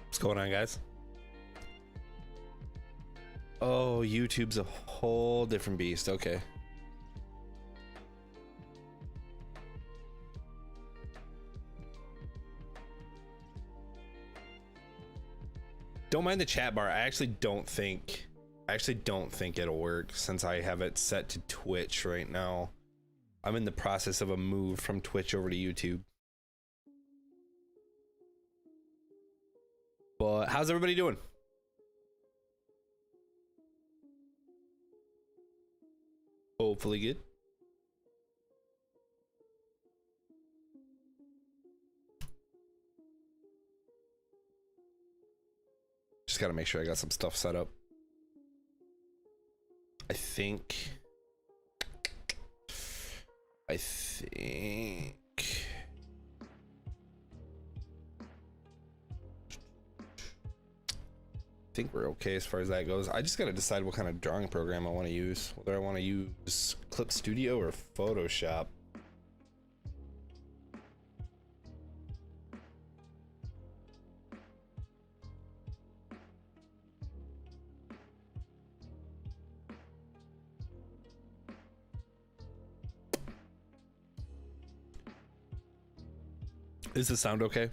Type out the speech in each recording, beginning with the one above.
What's going on, guys? Oh, YouTube's a whole different beast. Okay. Don't mind the chat bar. I actually don't think it'll work since I have it set to Twitch right now. I'm in the process of a move from Twitch over to YouTube. But how's everybody doing? Hopefully good. Just gotta make sure I got some stuff set up. I think we're okay as far as that goes. I just gotta decide what kind of drawing program I want to use. Whether I want to use Clip Studio or Photoshop. Does the sound okay?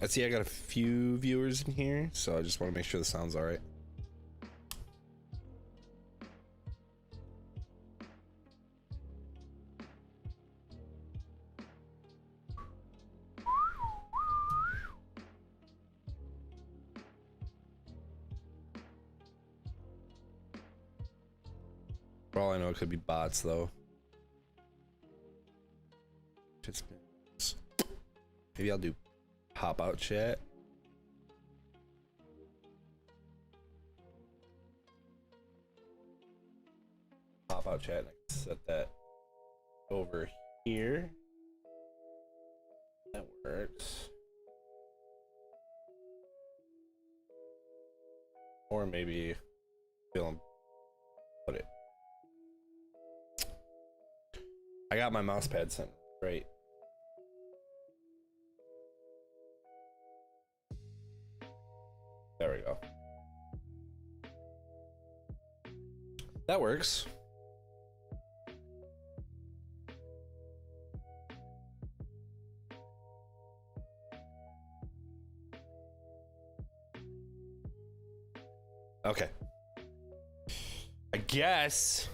I see I got a few viewers in here, so I just want to make sure the sound's all right. For all I know, it could be bots though. Maybe I'll do pop out chat. Pop out chat, and I can set that over here. That works. Or maybe film put it. I got my mouse pad set right. There we go. That works. Okay. I guess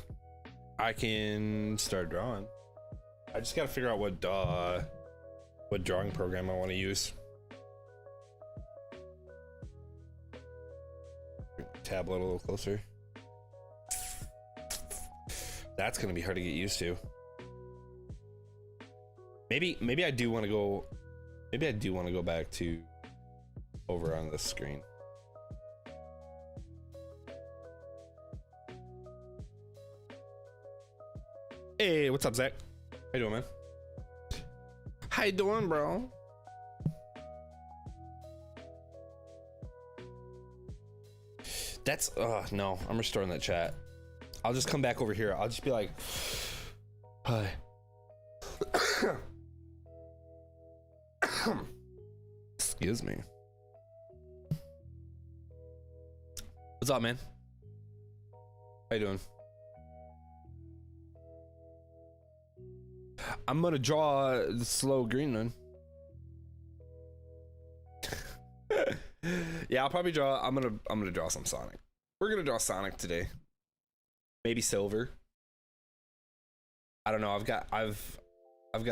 I can start drawing. I just gotta figure out what drawing program I want to use. Tablet a little closer. That's gonna be hard to get used to. Maybe I do want to go. Maybe I do want to go back to over on this screen. Hey, what's up, Zach? How you doing, man? How you doing, bro? That's no, I'm restoring that chat. I'll just come back over here. I'll just be like, hi. Excuse me. What's up, man? How you doing? I'm gonna draw the slow green one. Yeah, I'll probably draw. I'm gonna draw some Sonic. We're gonna draw Sonic today. Maybe Silver. I don't know. I've got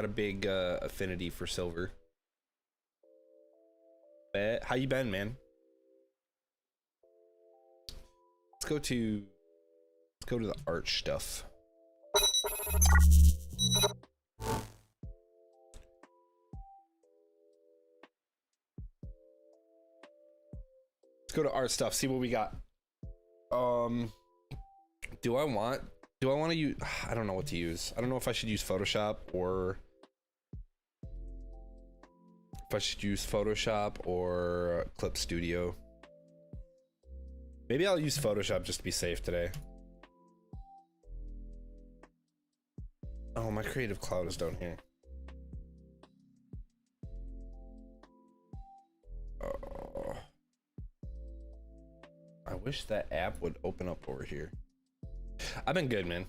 a big affinity for Silver. How you been, man? Let's go to the art stuff. Let's go to art stuff, see what we got. Do I want to use, I don't know what to use. I don't know if I should use Photoshop or Clip Studio. Maybe I'll use Photoshop just to be safe today. Oh, my creative cloud is down here. wish that app would open up over here. I've been good, man.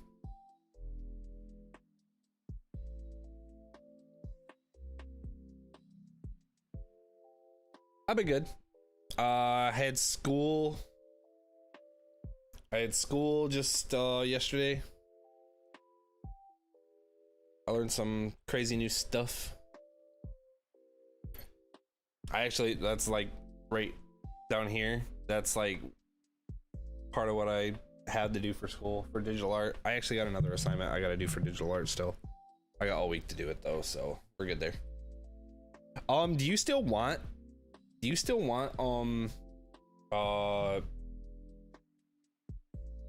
I've been good. I had school. Just yesterday. I learned some crazy new stuff. That's like right down here. That's like part of what I had to do for school for digital art. I actually got another assignment I gotta do for digital art still. I got all week to do it though, so we're good there. Do you still want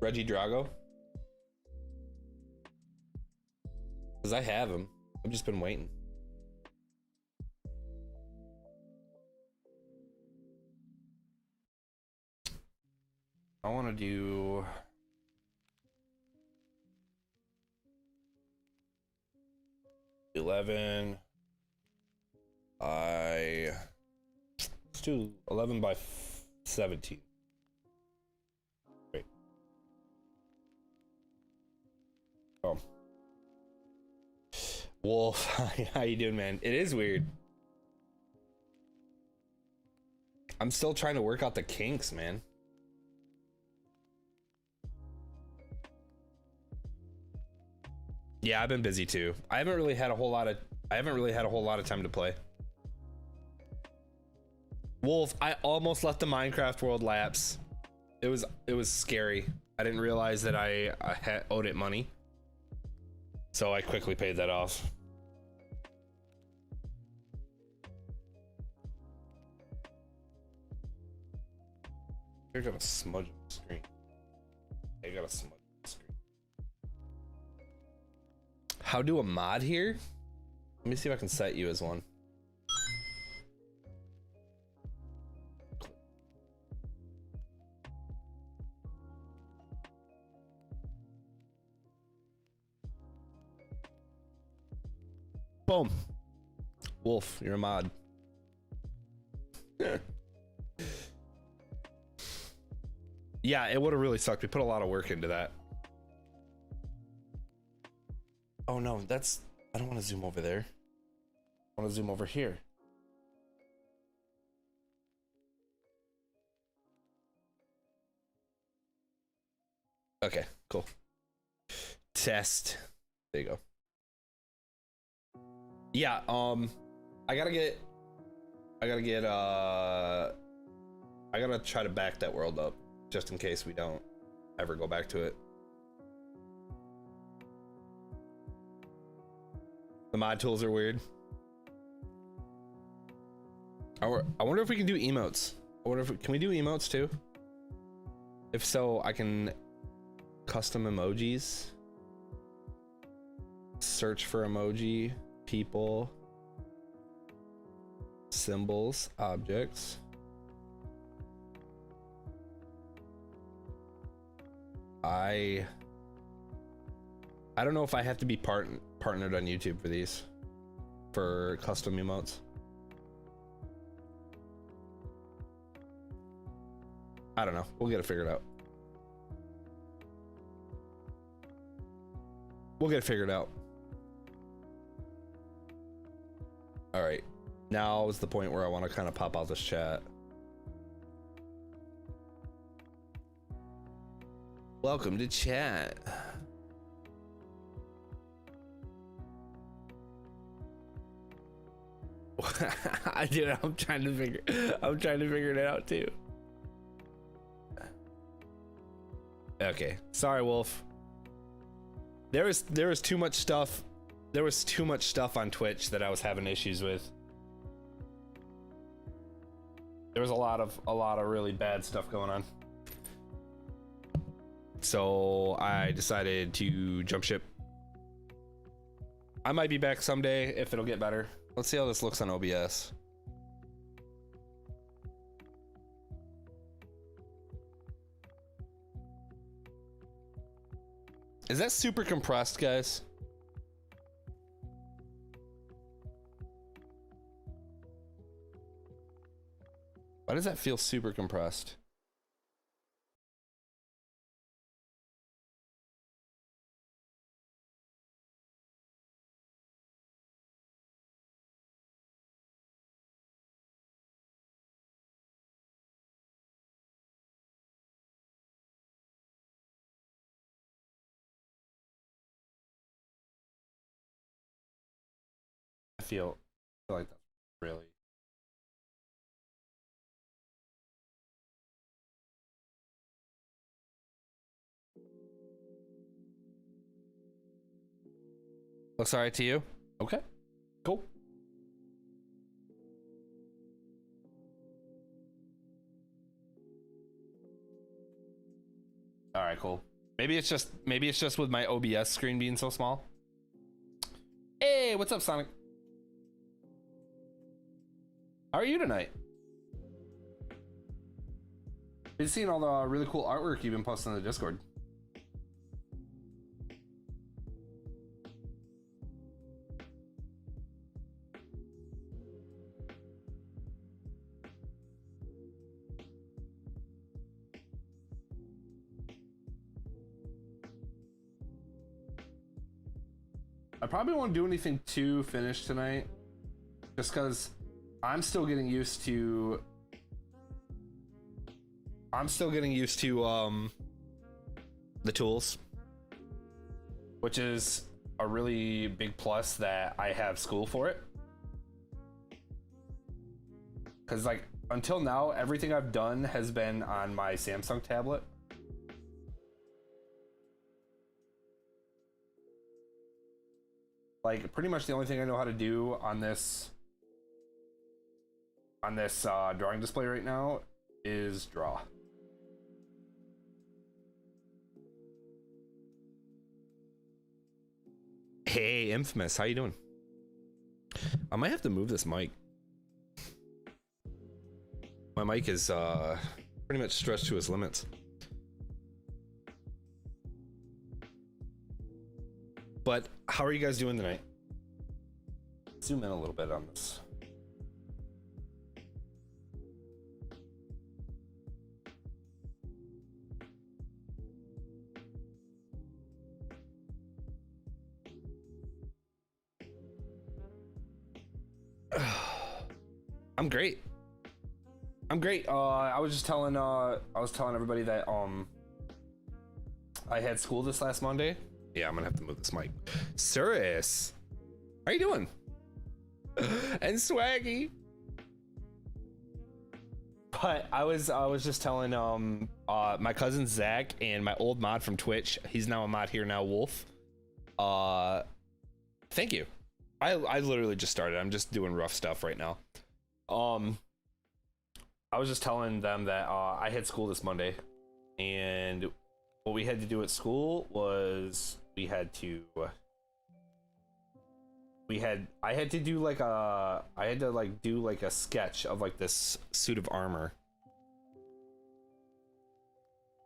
Reggie Drago? Because I have him. I've just been waiting. I want to do... let's do 11 by 17. Wait. Oh. Wolf, how you doing, man? It is weird. I'm still trying to work out the kinks, man. Yeah, I've been busy too. I haven't really had a whole lot of time to play. Wolf, I almost let the Minecraft world lapse. It was scary. I didn't realize that I owed it money. So I quickly paid that off. You're gonna smudge the screen. I gotta smudge the screen. How do a mod here? Let me see if I can set you as one. Boom. Wolf, you're a mod. Yeah, it would have really sucked. We put a lot of work into that. Oh no, I don't want to zoom over there. I want to zoom over here. Okay, cool. Test. There you go. Yeah, I gotta try to back that world up just in case we don't ever go back to it. The mod tools are weird. I wonder if we can do emotes. Can we do emotes too? If so, I can custom emojis. Search for emoji, people, symbols, objects. I don't know if I have to be partnered on YouTube for these, for custom emotes. I don't know. We'll get it figured out. We'll get it figured out. All right. Now is the point where I want to kind of pop out this chat. Welcome to chat. Dude, I'm trying to figure it out too. Okay, sorry, Wolf. There was too much stuff. There was too much stuff on Twitch that I was having issues with. There was a lot of really bad stuff going on. So I decided to jump ship. I might be back someday if it'll get better. Let's see how this looks on OBS. Is that super compressed, guys? Why does that feel super compressed? feel like that's really. Looks alright to you? Okay, cool. All right, cool. Maybe it's just with my OBS screen being so small. Hey, what's up, Sonic? How are you tonight? Been seeing all the really cool artwork you've been posting on the Discord. I probably won't do anything too finished tonight, just because I'm still getting used to. The tools, which is a really big plus that I have school for it. Because like until now, everything I've done has been on my Samsung tablet. Like pretty much the only thing I know how to do on this drawing display right now is draw. Hey, Infamous, how you doing? I might have to move this mic. My mic is pretty much stretched to its limits. But how are you guys doing tonight? Zoom in a little bit on this. I'm great. I'm great. I was telling everybody that I had school this last Monday. Yeah, I'm gonna have to move this mic. Cirrus, how you doing? And Swaggy. But I was just telling my cousin Zach and my old mod from Twitch. He's now a mod here now, Wolf. Thank you. I literally just started. I'm just doing rough stuff right now. I was just telling them that I had school this Monday, and what we had to do at school was I had to do like a sketch of like this suit of armor.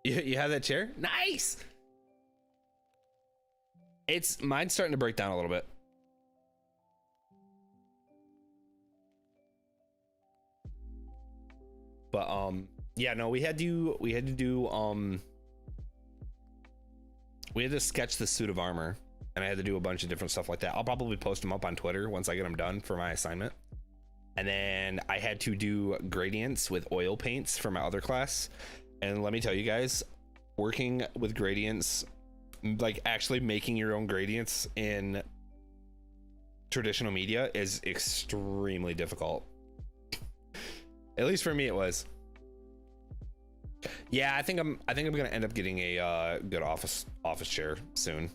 You have that chair? Nice. Mine's starting to break down a little bit. But yeah, no, we had to sketch the suit of armor, and I had to do a bunch of different stuff like that. I'll probably post them up on Twitter once I get them done for my assignment. And then I had to do gradients with oil paints for my other class. And let me tell you guys, working with gradients, like actually making your own gradients in traditional media is extremely difficult. At least for me it was. Yeah, I think I'm gonna end up getting a good office chair soon,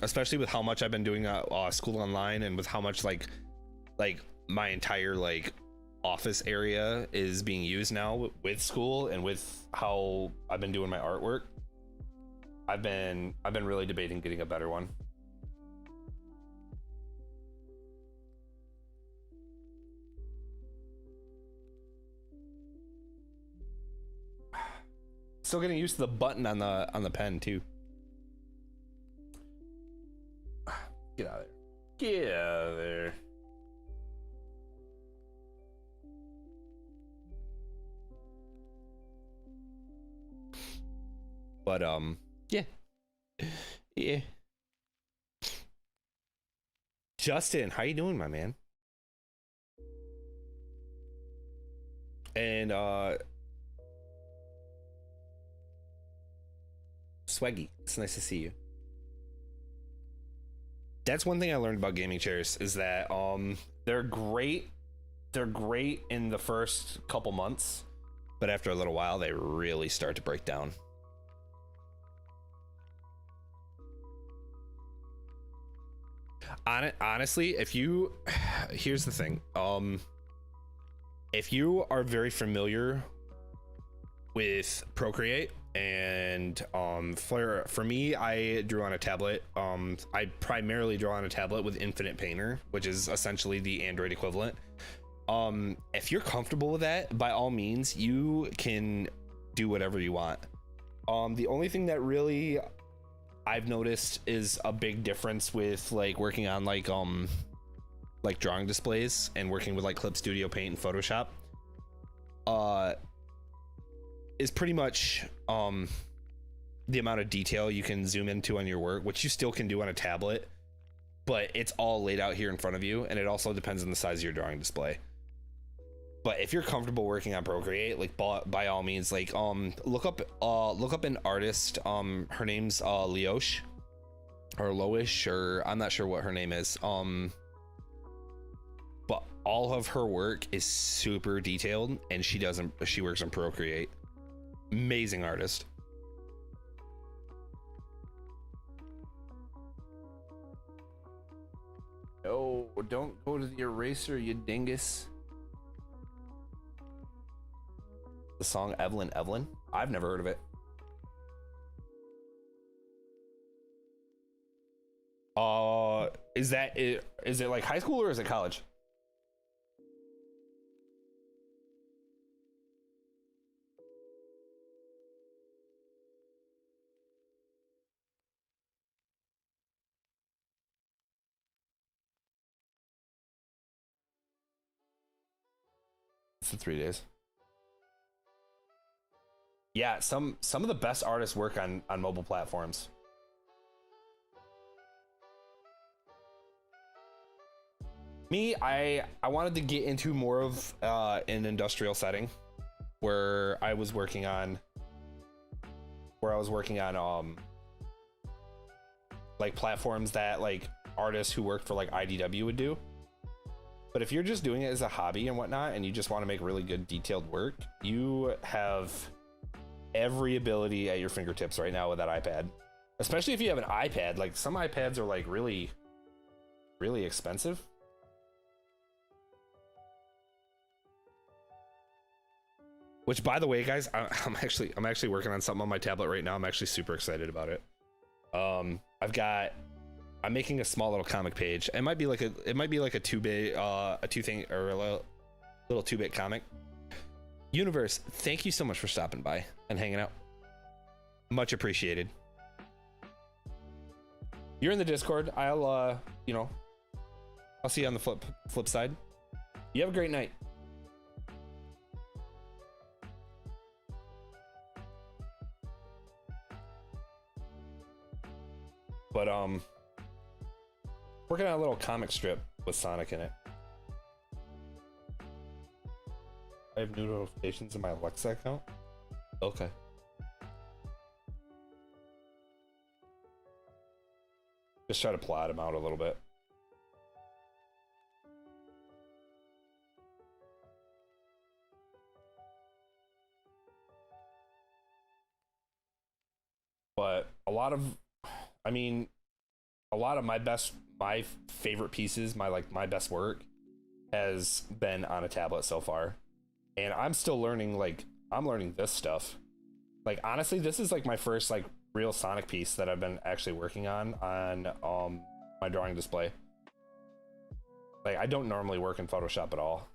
especially with how much I've been doing school online, and with how much like my entire like office area is being used now with school, and with how I've been doing my artwork. I've been really debating getting a better one. Still getting used to the button on the pen too. Get out of there. Get out of there. But yeah. Yeah. Justin, how you doing, my man? And Swaggy, it's nice to see you. That's one thing I learned about gaming chairs is that they're great. They're great in the first couple months, but after a little while, they really start to break down. Honestly, here's the thing. If you are very familiar with Procreate and for me, I drew on a tablet. I primarily draw on a tablet with Infinite Painter, which is essentially the Android equivalent. If you're comfortable with that, by all means, you can do whatever you want. The only thing that really I've noticed is a big difference with like working on like drawing displays and working with like Clip Studio Paint and Photoshop is pretty much the amount of detail you can zoom into on your work, which you still can do on a tablet, but it's all laid out here in front of you, and it also depends on the size of your drawing display. But if you're comfortable working on Procreate, like by all means, like look up an artist. Her name's Leosh or Loish, or I'm not sure what her name is. But all of her work is super detailed, and she works on Procreate. Amazing artist. No, don't go to the eraser, you dingus. The song Evelyn Evelyn? I've never heard of it. Is it like high school or is it college? It's in 3 days. Yeah, some of the best artists work on mobile platforms. Me, I wanted to get into more of an industrial setting where I was working on like platforms that like artists who work for like IDW would do. But if you're just doing it as a hobby and whatnot, and you just want to make really good detailed work, you have every ability at your fingertips right now with that iPad. Especially if you have an iPad. Like some iPads are like really, really expensive. Which, by the way, guys, I'm actually working on something on my tablet right now. I'm actually super excited about it. I'm making a small little comic page. It might be like a 2-bit, a 2-thing, or a little 2-bit comic. Universe, thank you so much for stopping by and hanging out. Much appreciated. You're in the Discord. I'll see you on the flip side. You have a great night. But working on a little comic strip with Sonic in it. I have new notifications in my Alexa account. Okay. Just try to plot them out a little bit. But a lot of my favorite pieces, my best work has been on a tablet so far. And I'm still learning, I'm learning this stuff. Like, honestly, this is like my first like real Sonic piece that I've been actually working on my drawing display. Like, I don't normally work in Photoshop at all.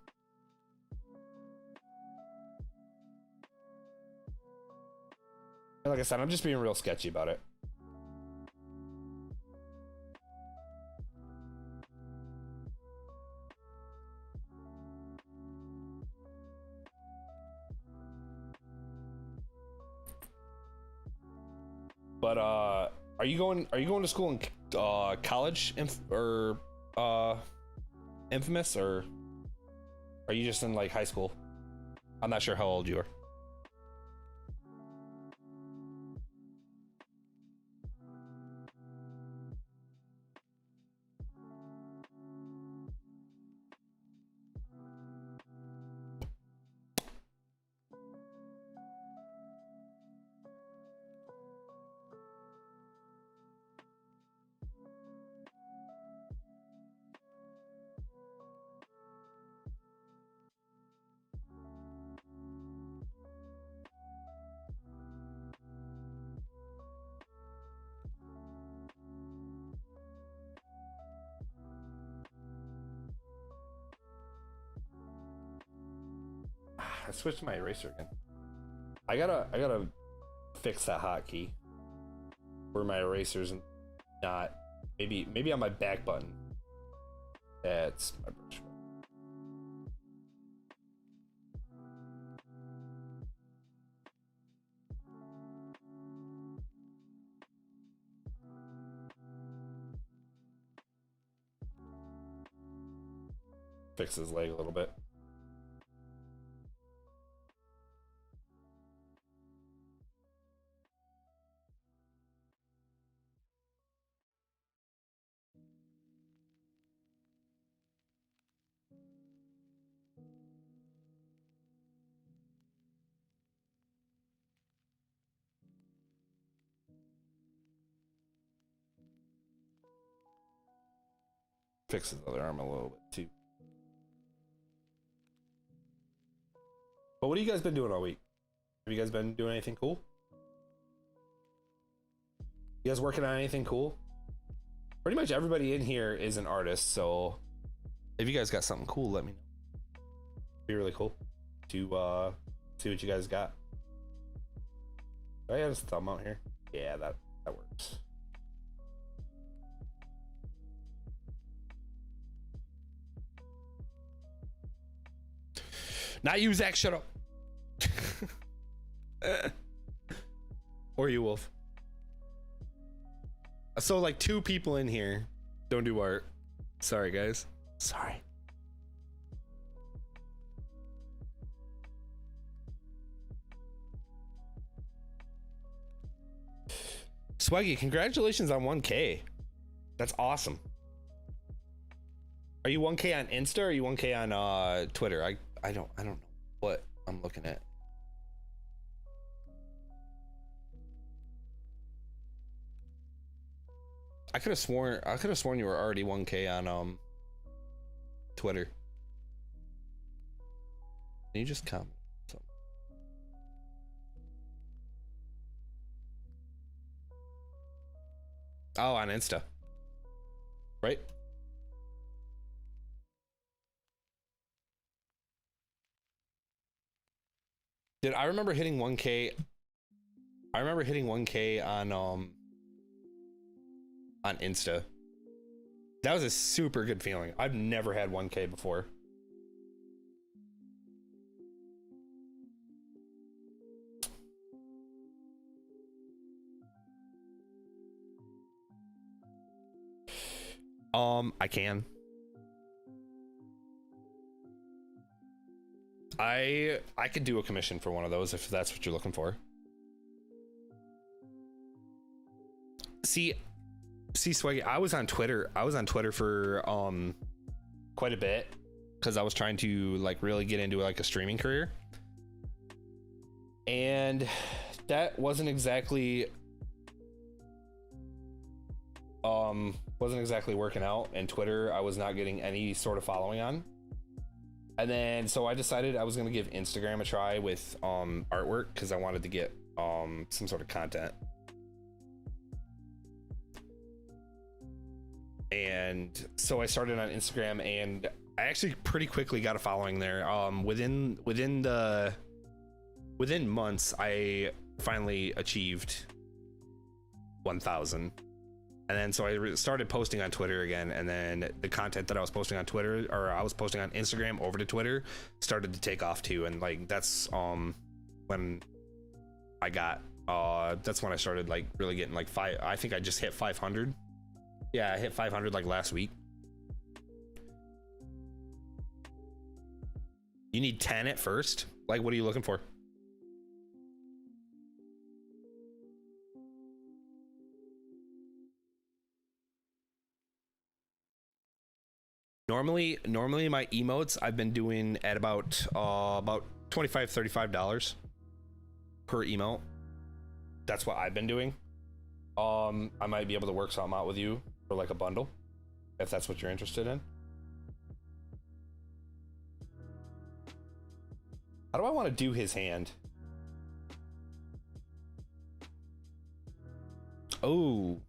And like I said, I'm just being real sketchy about it. But are you going to school in college or Infamous, or are you just in like high school? I'm not sure how old you are. I switched to my eraser again. I gotta fix that hotkey where my eraser's not. Maybe on my back button. That's my brush. Fix his leg a little bit. Fix his other arm a little bit too. But what have you guys been doing all week? Have you guys been doing anything cool? You guys working on anything cool? Pretty much everybody in here is an artist, so if you guys got something cool, let me know. It'd be really cool to see what you guys got. Do I have his thumb out here? Yeah, that works. Not you, Zach. Shut up. Or you, Wolf. So like 2 people in here don't do art. Sorry, guys. Sorry. Swaggy, congratulations on 1K. That's awesome. Are you 1K on Insta or are you 1K on Twitter? I don't know what I'm looking at. I could have sworn you were already 1K on Twitter. Can you just comment something? Oh, on Insta. Right? Dude, I remember hitting 1K. I remember hitting 1K on Insta. That was a super good feeling. I've never had 1K before. I can. I could do a commission for one of those if that's what you're looking for. See, Swaggy, I was on Twitter for quite a bit because I was trying to like really get into like a streaming career, and that wasn't exactly working out. And Twitter, I was not getting any sort of following on. And then so I decided I was going to give Instagram a try with artwork because I wanted to get some sort of content. And so I started on Instagram, and I actually pretty quickly got a following there. Within months, I finally achieved 1,000. And then so I started posting on Twitter again, and then the content that I was posting on Twitter, or I was posting on Instagram over to Twitter, started to take off too. And like that's when I got that's when I started like really getting like I think I just hit 500. Yeah, I hit 500 like last week. You need 10 at first? Like, what are you looking for? Normally my emotes I've been doing at about $25-$35 per emote. That's what I've been doing. I might be able to work something out with you for like a bundle if that's what you're interested in. How do I want to do his hand? Oh,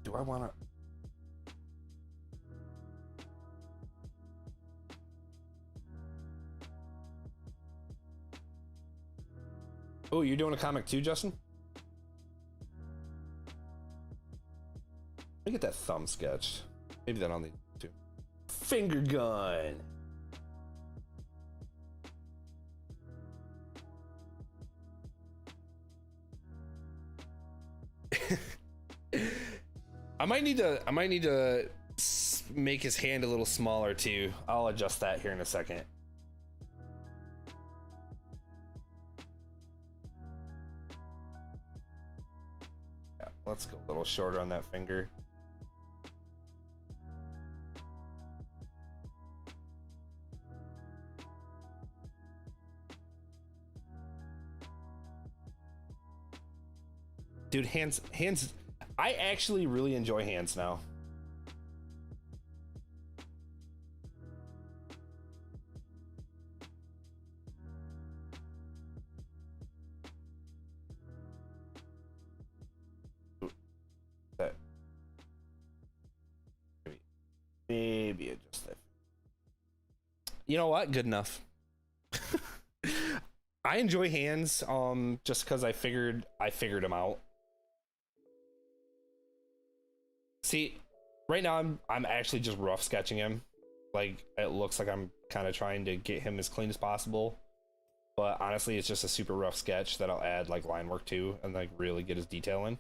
do I want to? Oh, you're doing a comic too, Justin? Let me get that thumb sketched. Maybe that on the too. Finger gun. I might need to make his hand a little smaller too. I'll adjust that here in a second. Yeah, let's go a little shorter on that finger. Dude, hands, I actually really enjoy hands now. That. Maybe adjust that. You know what? Good enough. I enjoy hands, just because I figured them out. See, right now I'm actually just rough sketching him. Like, it looks like I'm kind of trying to get him as clean as possible, but honestly it's just a super rough sketch that I'll add like line work to and like really get his detail in.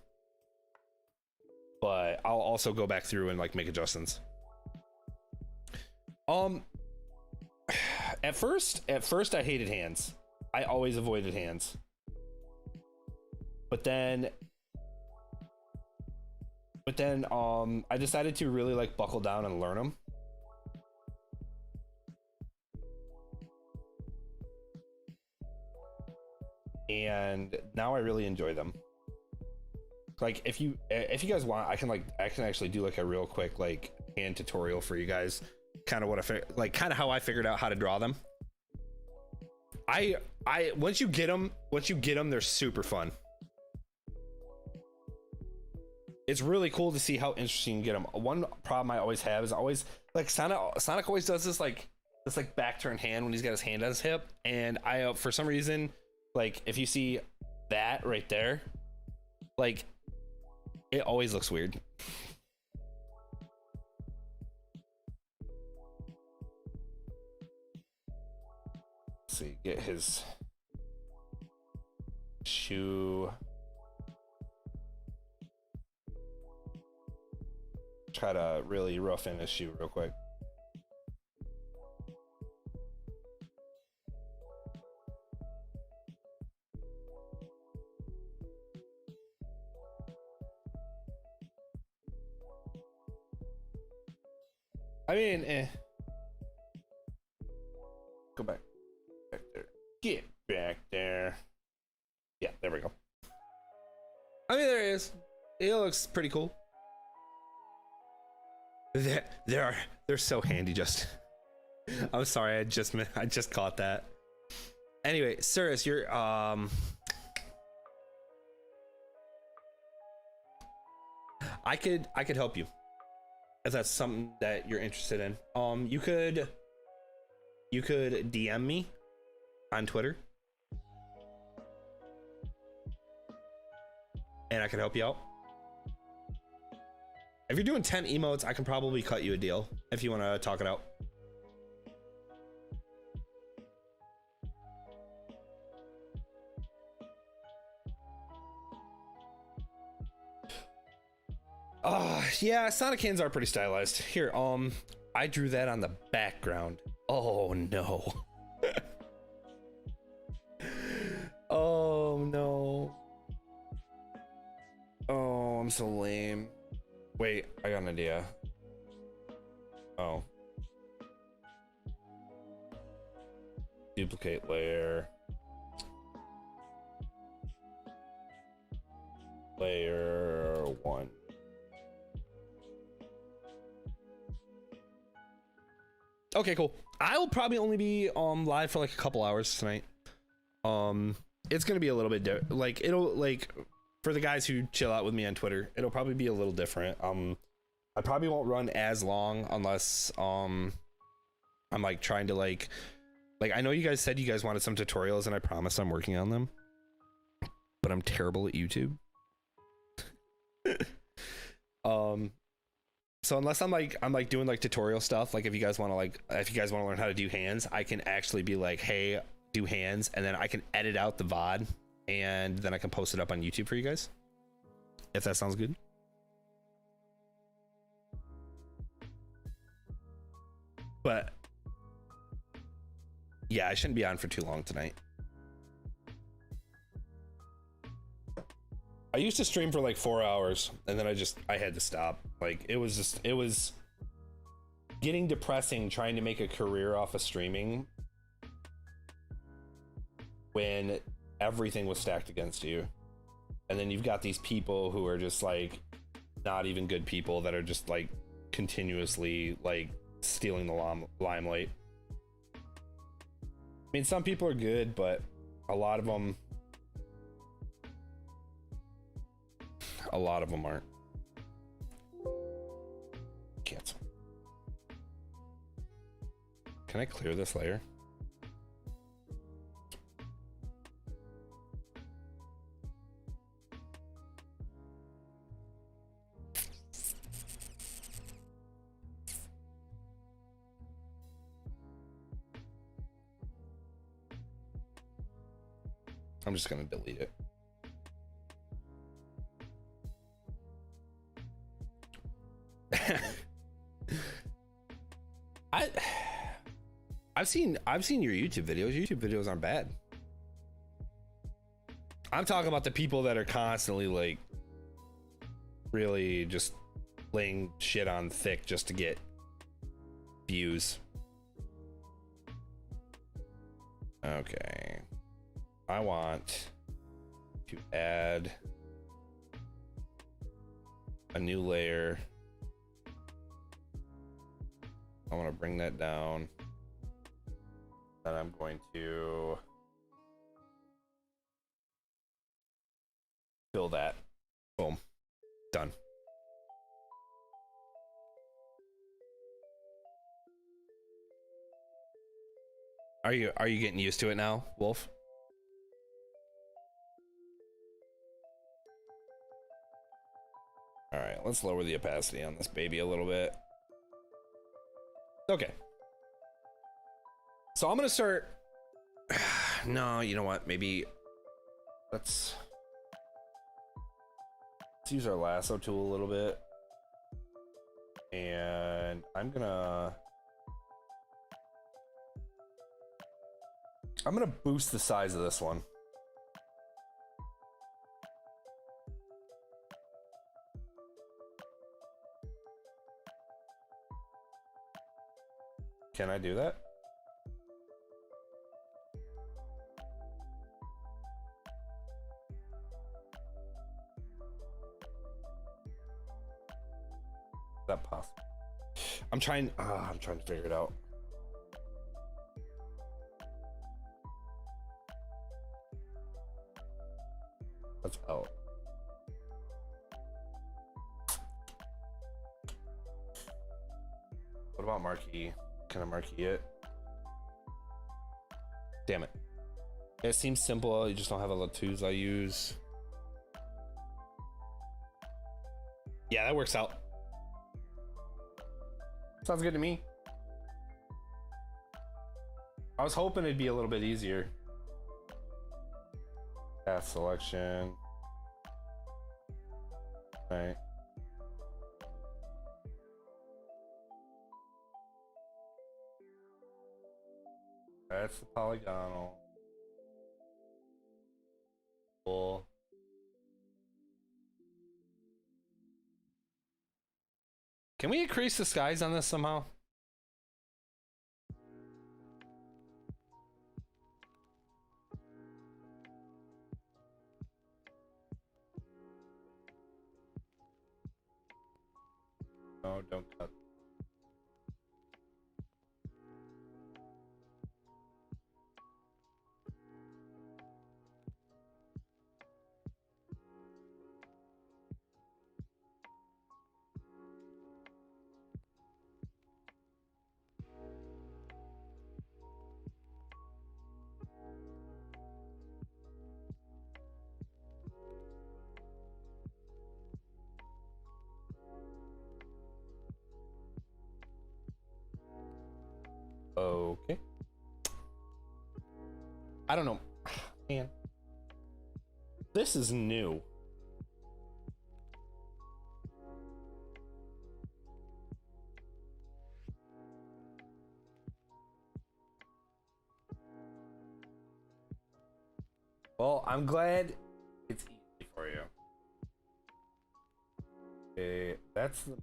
But I'll also go back through and like make adjustments. At first I hated hands. I always avoided hands. But then I decided to really like buckle down and learn them. And now I really enjoy them. Like, if you guys want, I can actually do like a real quick like hand tutorial for you guys. Kind of what kind of how I figured out how to draw them. Once you get them, they're super fun. It's really cool to see how interesting you get them. One problem I always have is like Sonic always does this back turn hand when he's got his hand on his hip, and I for some reason, like, if you see that right there, like, it always looks weird. Let's see, get his shoe. Try to really rough in his shoe real quick. I mean, go back there. Get back there. Yeah, there we go. I mean, there it is. It looks pretty cool. They're so handy. Just, I'm sorry, I just caught that. Anyway, Cirrus, you're I could help you if that's something that you're interested in. You could DM me on Twitter, and I can help you out. If you're doing 10 emotes, I can probably cut you a deal if you want to talk it out. Yeah, Sonic hands are pretty stylized. Here, I drew that on the background. Oh no. Oh no. Oh, I'm so lame. Wait, I got an idea. Oh. Duplicate layer. Layer 1. Okay, cool. I will probably only be live for like a couple hours tonight. It's gonna be a little bit like it'll like for the guys who chill out with me on Twitter, it'll probably be a little different. I probably won't run as long unless I'm like trying to like I know you guys said you guys wanted some tutorials, and I promise I'm working on them. but I'm terrible at YouTube. So unless I'm like doing like tutorial stuff, like if you guys want to learn how to do hands, I can actually be like, hey, do hands, and then I can edit out the VOD and then I can post it up on YouTube for you guys. If that sounds good. But yeah, I shouldn't be on for too long tonight. I used to stream for like 4 hours and then I had to stop. Like it was getting depressing trying to make a career off of streaming when everything was stacked against you. And then you've got these people who are just like not even good people that are just like continuously like stealing the limelight. I mean, some people are good, but a lot of them aren't. Cancel. Can I clear this layer? I'm just gonna delete it. I've seen your YouTube videos. YouTube videos aren't bad. I'm talking about the people that are constantly like really just laying shit on thick just to get views. Okay. I want to add a new layer. I want to bring that down. Then I'm going to fill that. Boom. Done. Are you getting used to it now, Wolf? All right, let's lower the opacity on this baby a little bit. Okay. So I'm gonna start. No, you know what? Maybe let's use our lasso tool a little bit, and I'm gonna boost the size of this one. Can I do that? Is that possible? I'm trying to figure it out. That's out. What about marquee? Can I marquee it? Damn it. It seems simple, you just don't have all the tools I use. Yeah, that works out. Sounds good to me. I was hoping it'd be a little bit easier. Path selection. Right. That's the polygonal. Cool. Can we increase the skies on this somehow? No, don't cut. Okay. I don't know. Man. This is new. Well, I'm glad it's easy for you. Okay, that's the...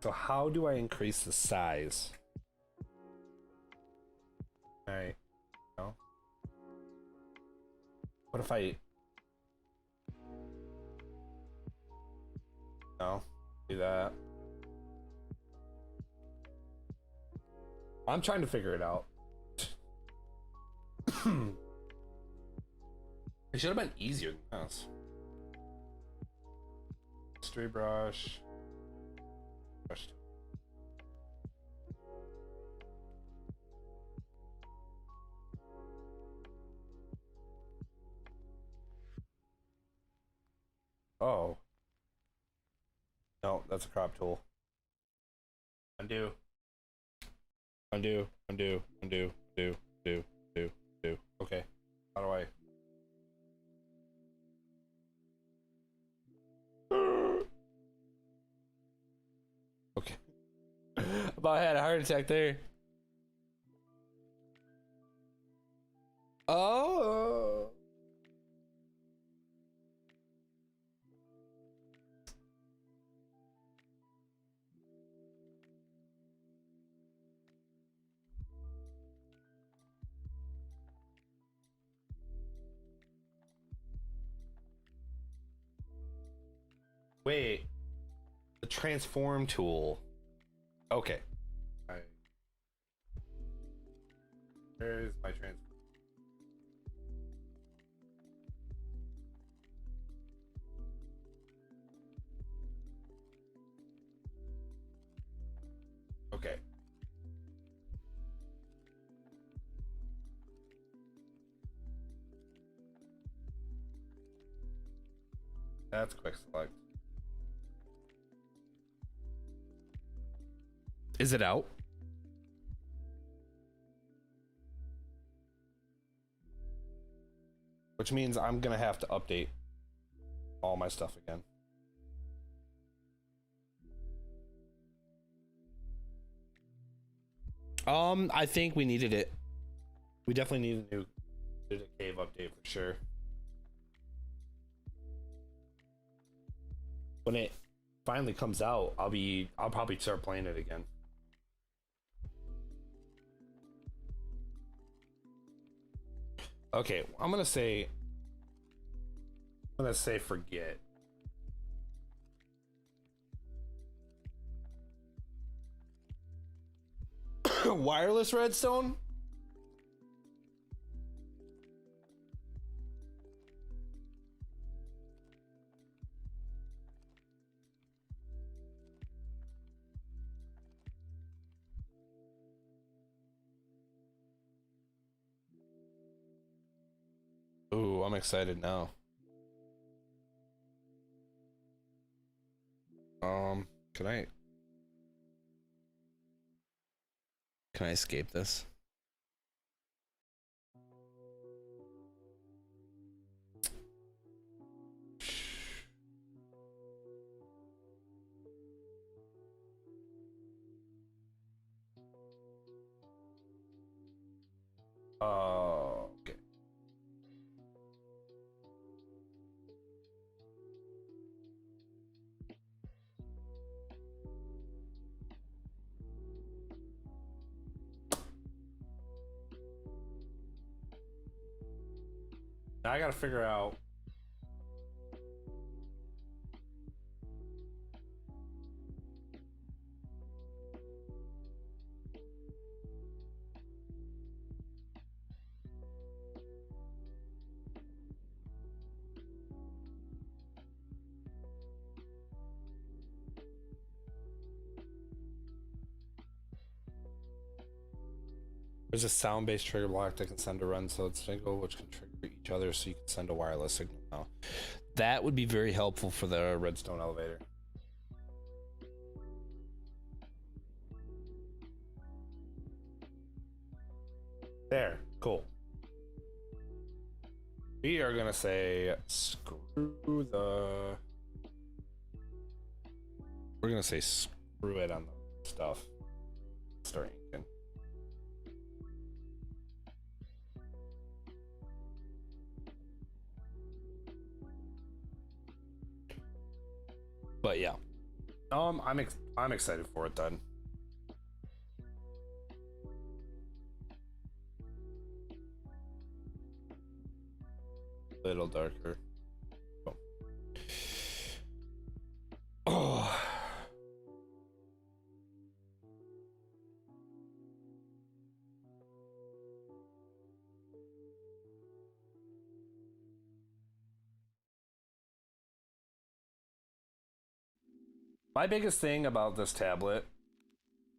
So how do I increase the size? Alright. No. What if I... No. Do that. I'm trying to figure it out. It should have been easier than this. History brush. Brush. Oh. No, that's a crop tool. Undo. Undo, undo, undo, do, do, do, do. Okay. How do I? Okay. About had a heart attack there. Oh. Wait. The transform tool. Okay. Alright. Where's my transform? Okay. That's quick select. Is it out? Which means I'm gonna have to update all my stuff again. I think we needed it. We definitely need a cave update for sure. When it finally comes out, I'll probably start playing it again. Okay, I'm gonna say forget. Wireless redstone? Ooh, I'm excited now. Can I escape this? Okay. Now I gotta figure out. There's a sound-based trigger block that can send a run so it's single, which can trigger each other so you can send a wireless signal now. That would be very helpful for the redstone elevator. There, cool. We are gonna say screw the. We're gonna say screw it on the stuff. Start inking. But yeah, I'm excited for it then. Little darker. Oh. Oh. My biggest thing about this tablet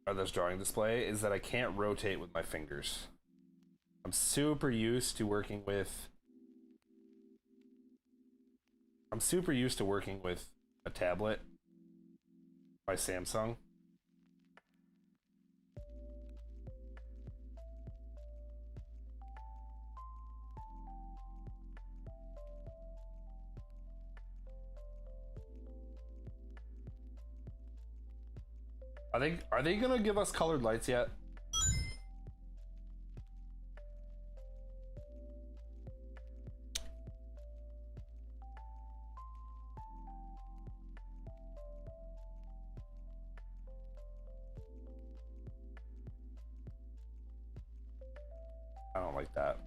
or this drawing display is that I can't rotate with my fingers. I'm super used to working with a tablet by Samsung. Are they gonna give us colored lights yet? I don't like that.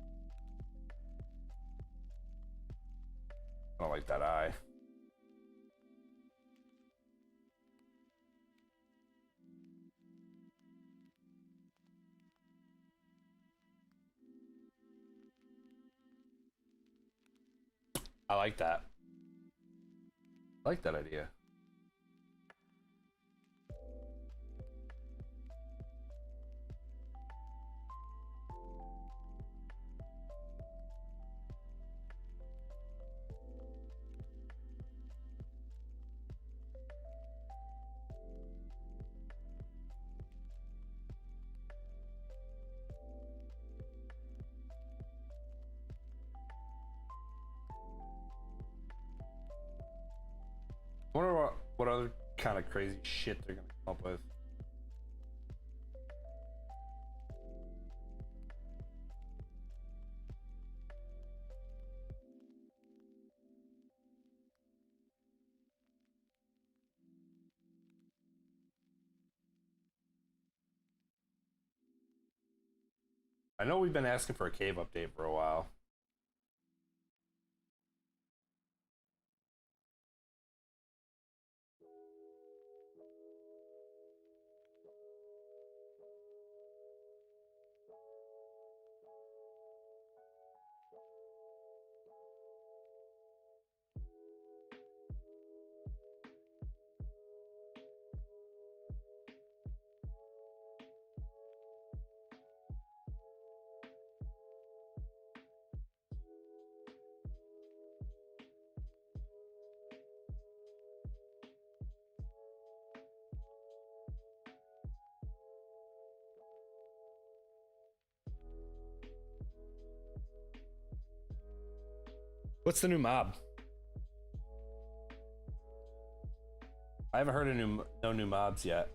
I don't like that eye. I like that. I like that idea. I wonder what other kind of crazy shit they're gonna come up with. I know we've been asking for a cave update for a while. What's the new mob? I haven't heard of no new mobs yet.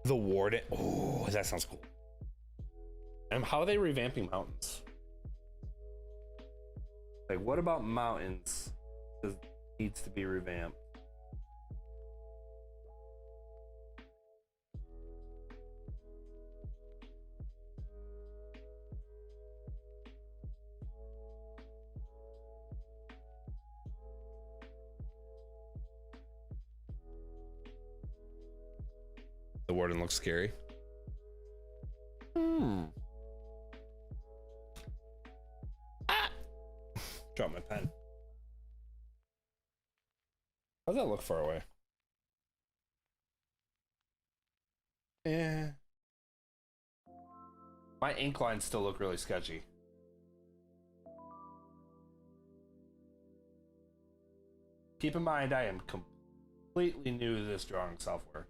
The Warden. Oh, that sounds cool. And how are they revamping mountains? Like, what about mountains needs to be revamped? The Warden looks scary. Ah! Drop my pen. How's that look far away? My ink lines still look really sketchy. Keep in mind, I am completely new to this drawing software.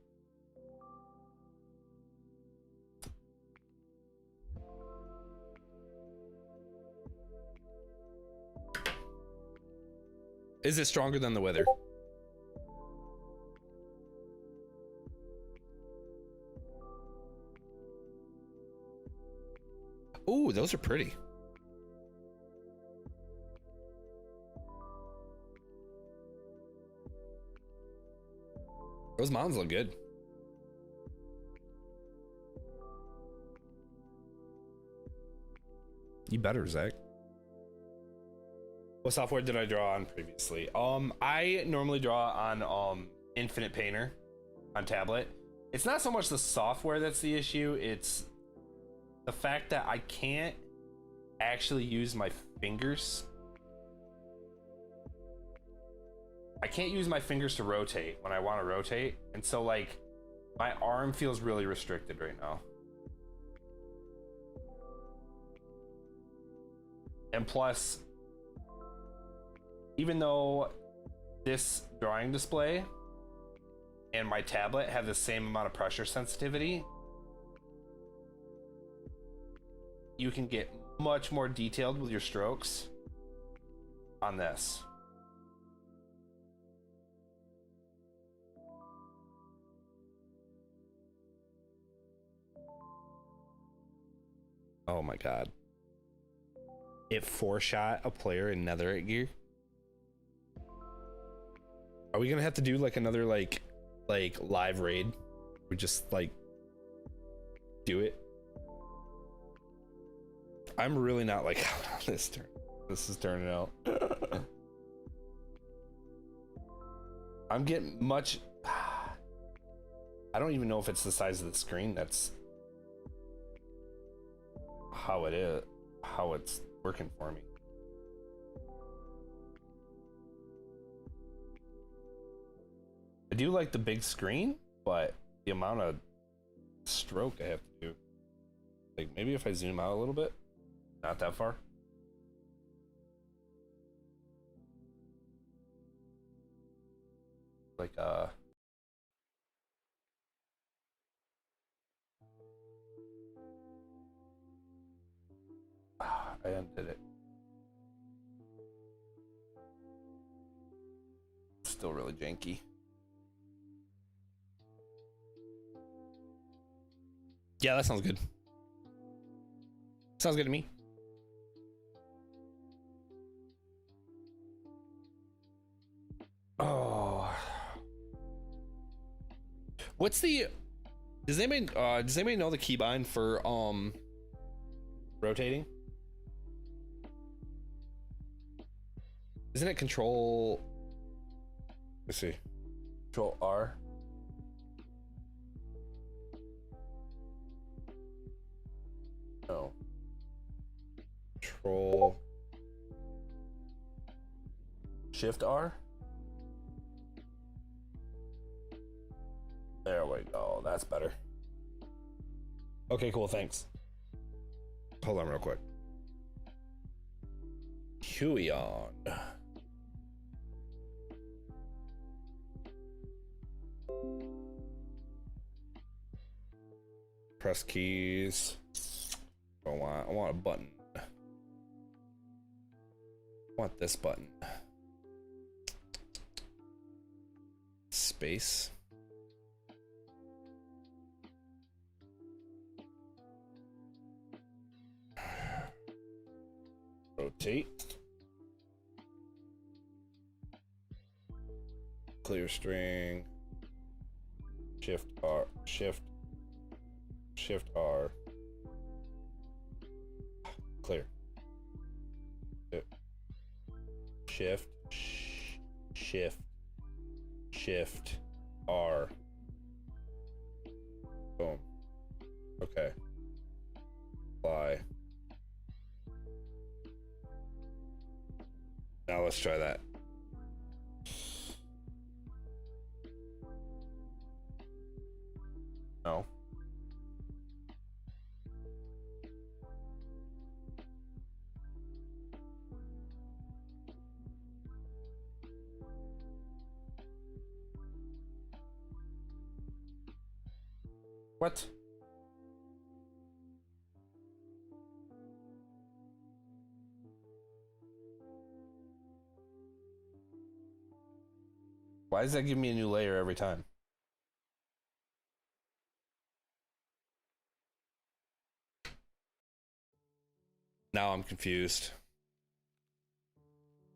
Is it stronger than the Wither? Ooh, those are pretty. Those mountains look good. You better, Zach. What software did I draw on previously? I normally draw on Infinite Painter on tablet. It's not so much the software that's the issue, it's the fact that I can't actually use my fingers. I can't use my fingers to rotate when I want to rotate, and so like my arm feels really restricted right now. And plus, even though this drawing display and my tablet have the same amount of pressure sensitivity, you can get much more detailed with your strokes on this. Oh my god. It four-shot a player in netherite gear. Are we gonna have to do like another like live raid? We just like do it. I'm really not like how this is turning out. I'm getting much. I don't even know if it's the size of the screen that's how it is, how it's working for me. I do like the big screen, but the amount of stroke I have to do. Like maybe if I zoom out a little bit, not that far. Like I undid it. Still really janky. Yeah, that sounds good. Sounds good to me. Oh. What's the does anybody know the keybind for rotating? Isn't it control? Let's see. Control R. No. Control Shift R. There we go. That's better. Okay, cool. Thanks. Hold on real quick. Huey on. Press keys. I want a button. I want this button. Space. Rotate. Clear string. Shift R. Shift R. Clear. Shift R. Boom. Okay. Apply. Now let's try that. No. What? Why does that give me a new layer every time? Now I'm confused.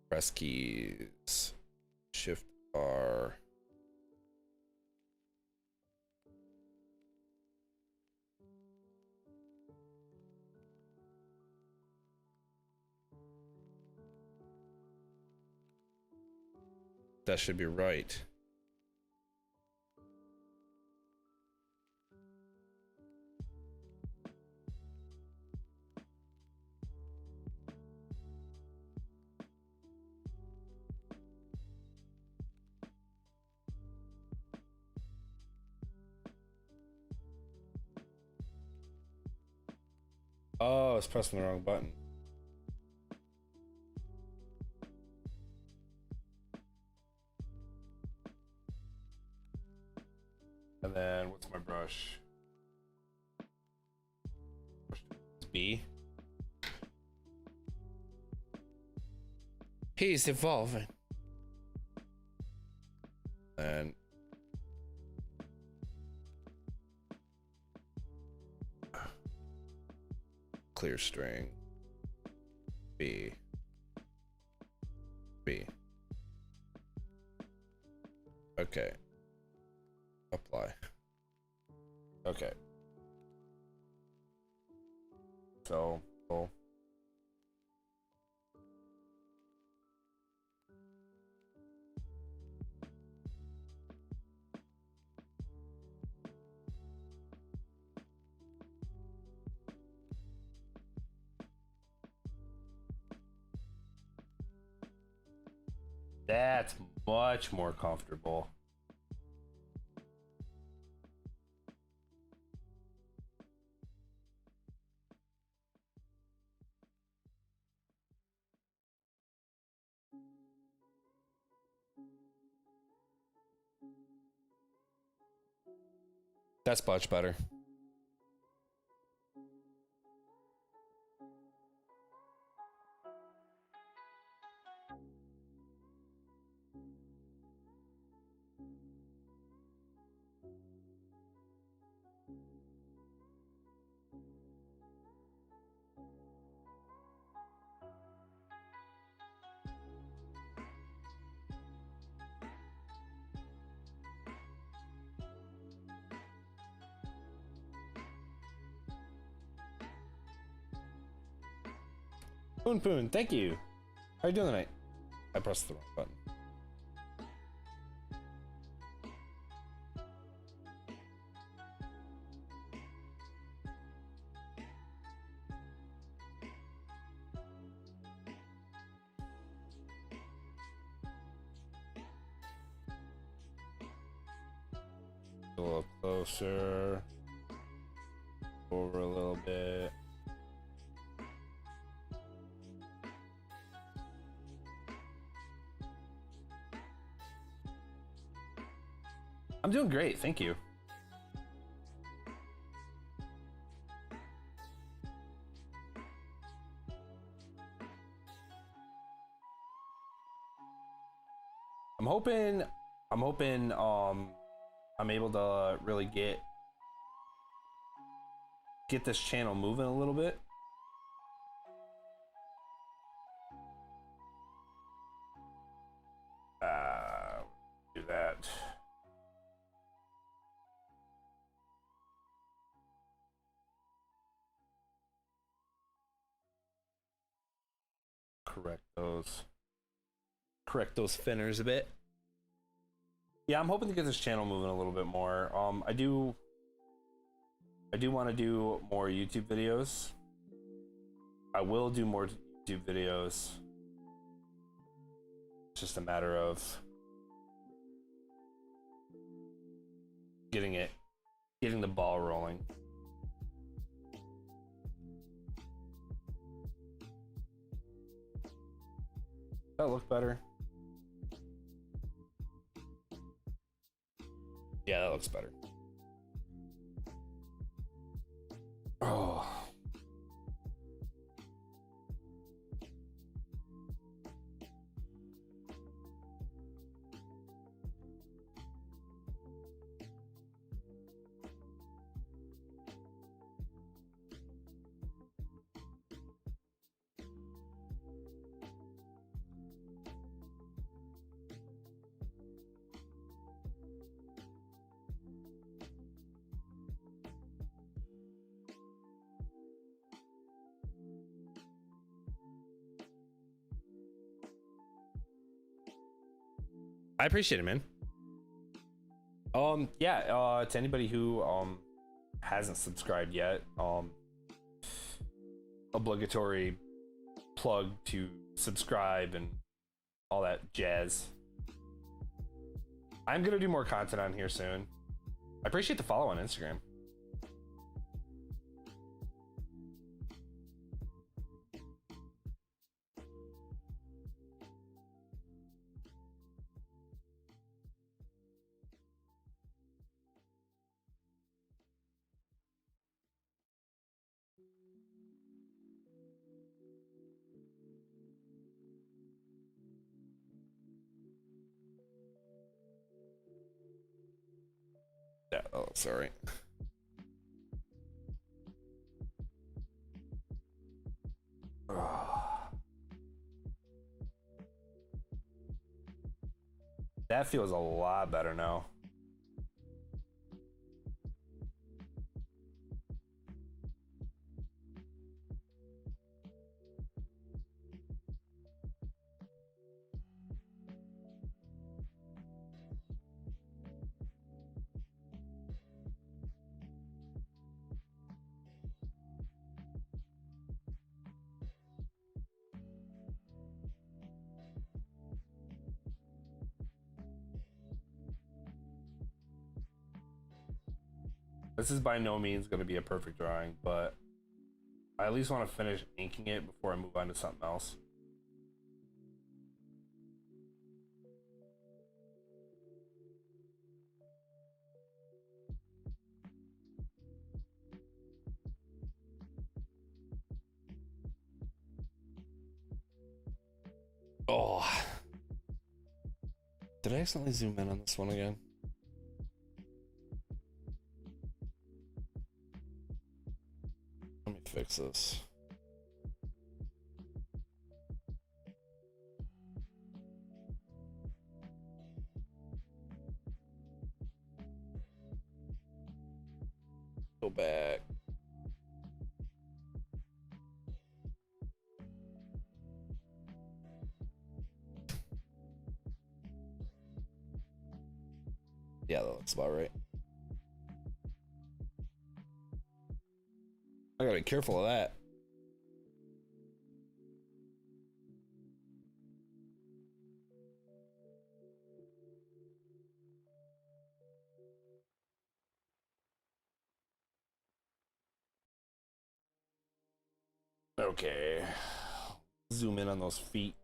Press keys. Shift R. That should be right. Oh, I was pressing the wrong button. And then what's my brush? It's B. He's evolving. And clear string. B. B. Okay. Apply. Okay. So, oh. That's much more comfortable. That's much better. Poon Poon, thank you. How are you doing tonight? I pressed the wrong button. A little closer. Over a little bit. I'm doing great, thank you. I'm hoping I'm able to really get this channel moving a little bit. Do that. Correct those finners a bit. Yeah, I'm hoping to get this channel moving a little bit more. I do want to do more YouTube videos. I will do more YouTube videos. It's just a matter of getting the ball rolling. That look better? Yeah, that looks better. I appreciate it, man. Yeah, to anybody who hasn't subscribed yet, obligatory plug to subscribe and all that jazz. I'm gonna do more content on here soon. I appreciate the follow on Instagram. Yeah, oh, sorry. That feels a lot better now. This is by no means going to be a perfect drawing, but I at least want to finish inking it before I move on to something else. Oh. Did I accidentally zoom in on this one again? Let me fix this. Go back. Yeah, that looks about right. I gotta be careful of that. Okay. Zoom in on those feet.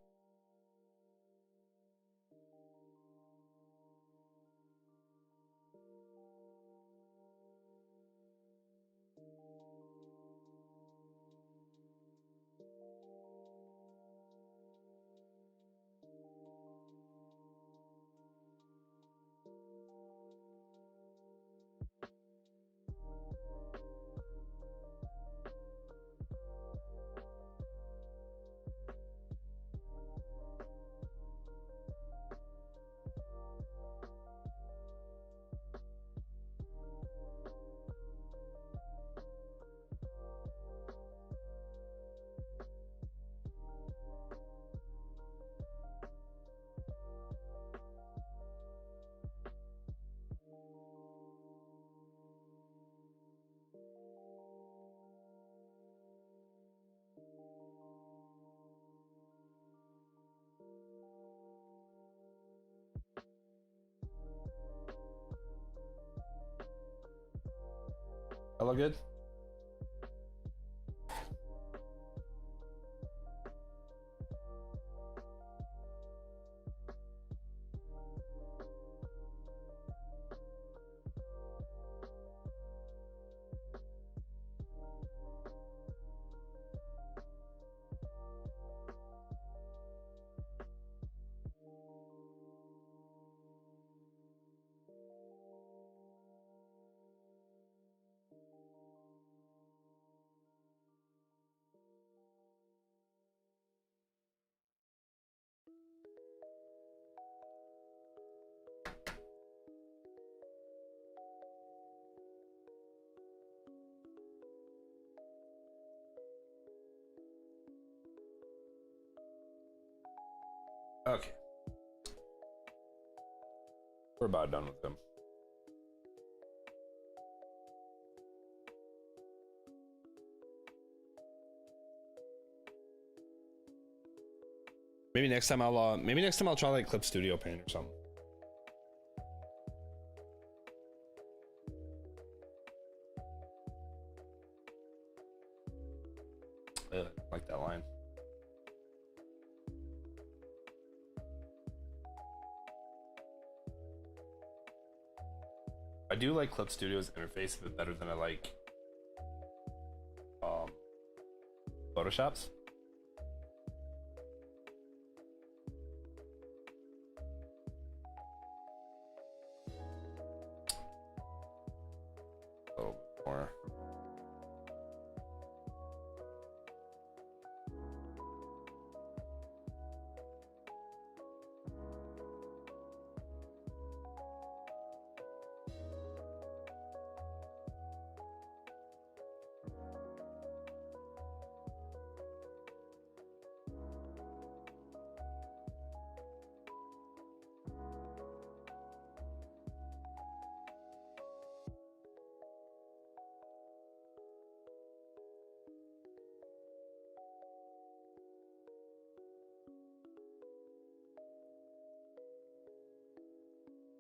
That look good? Okay. We're about done with him. Maybe next time I'll try like Clip Studio Paint or something. Ugh, I like that line. I do like Clip Studio's interface a bit better than I like Photoshop's. A little bit more.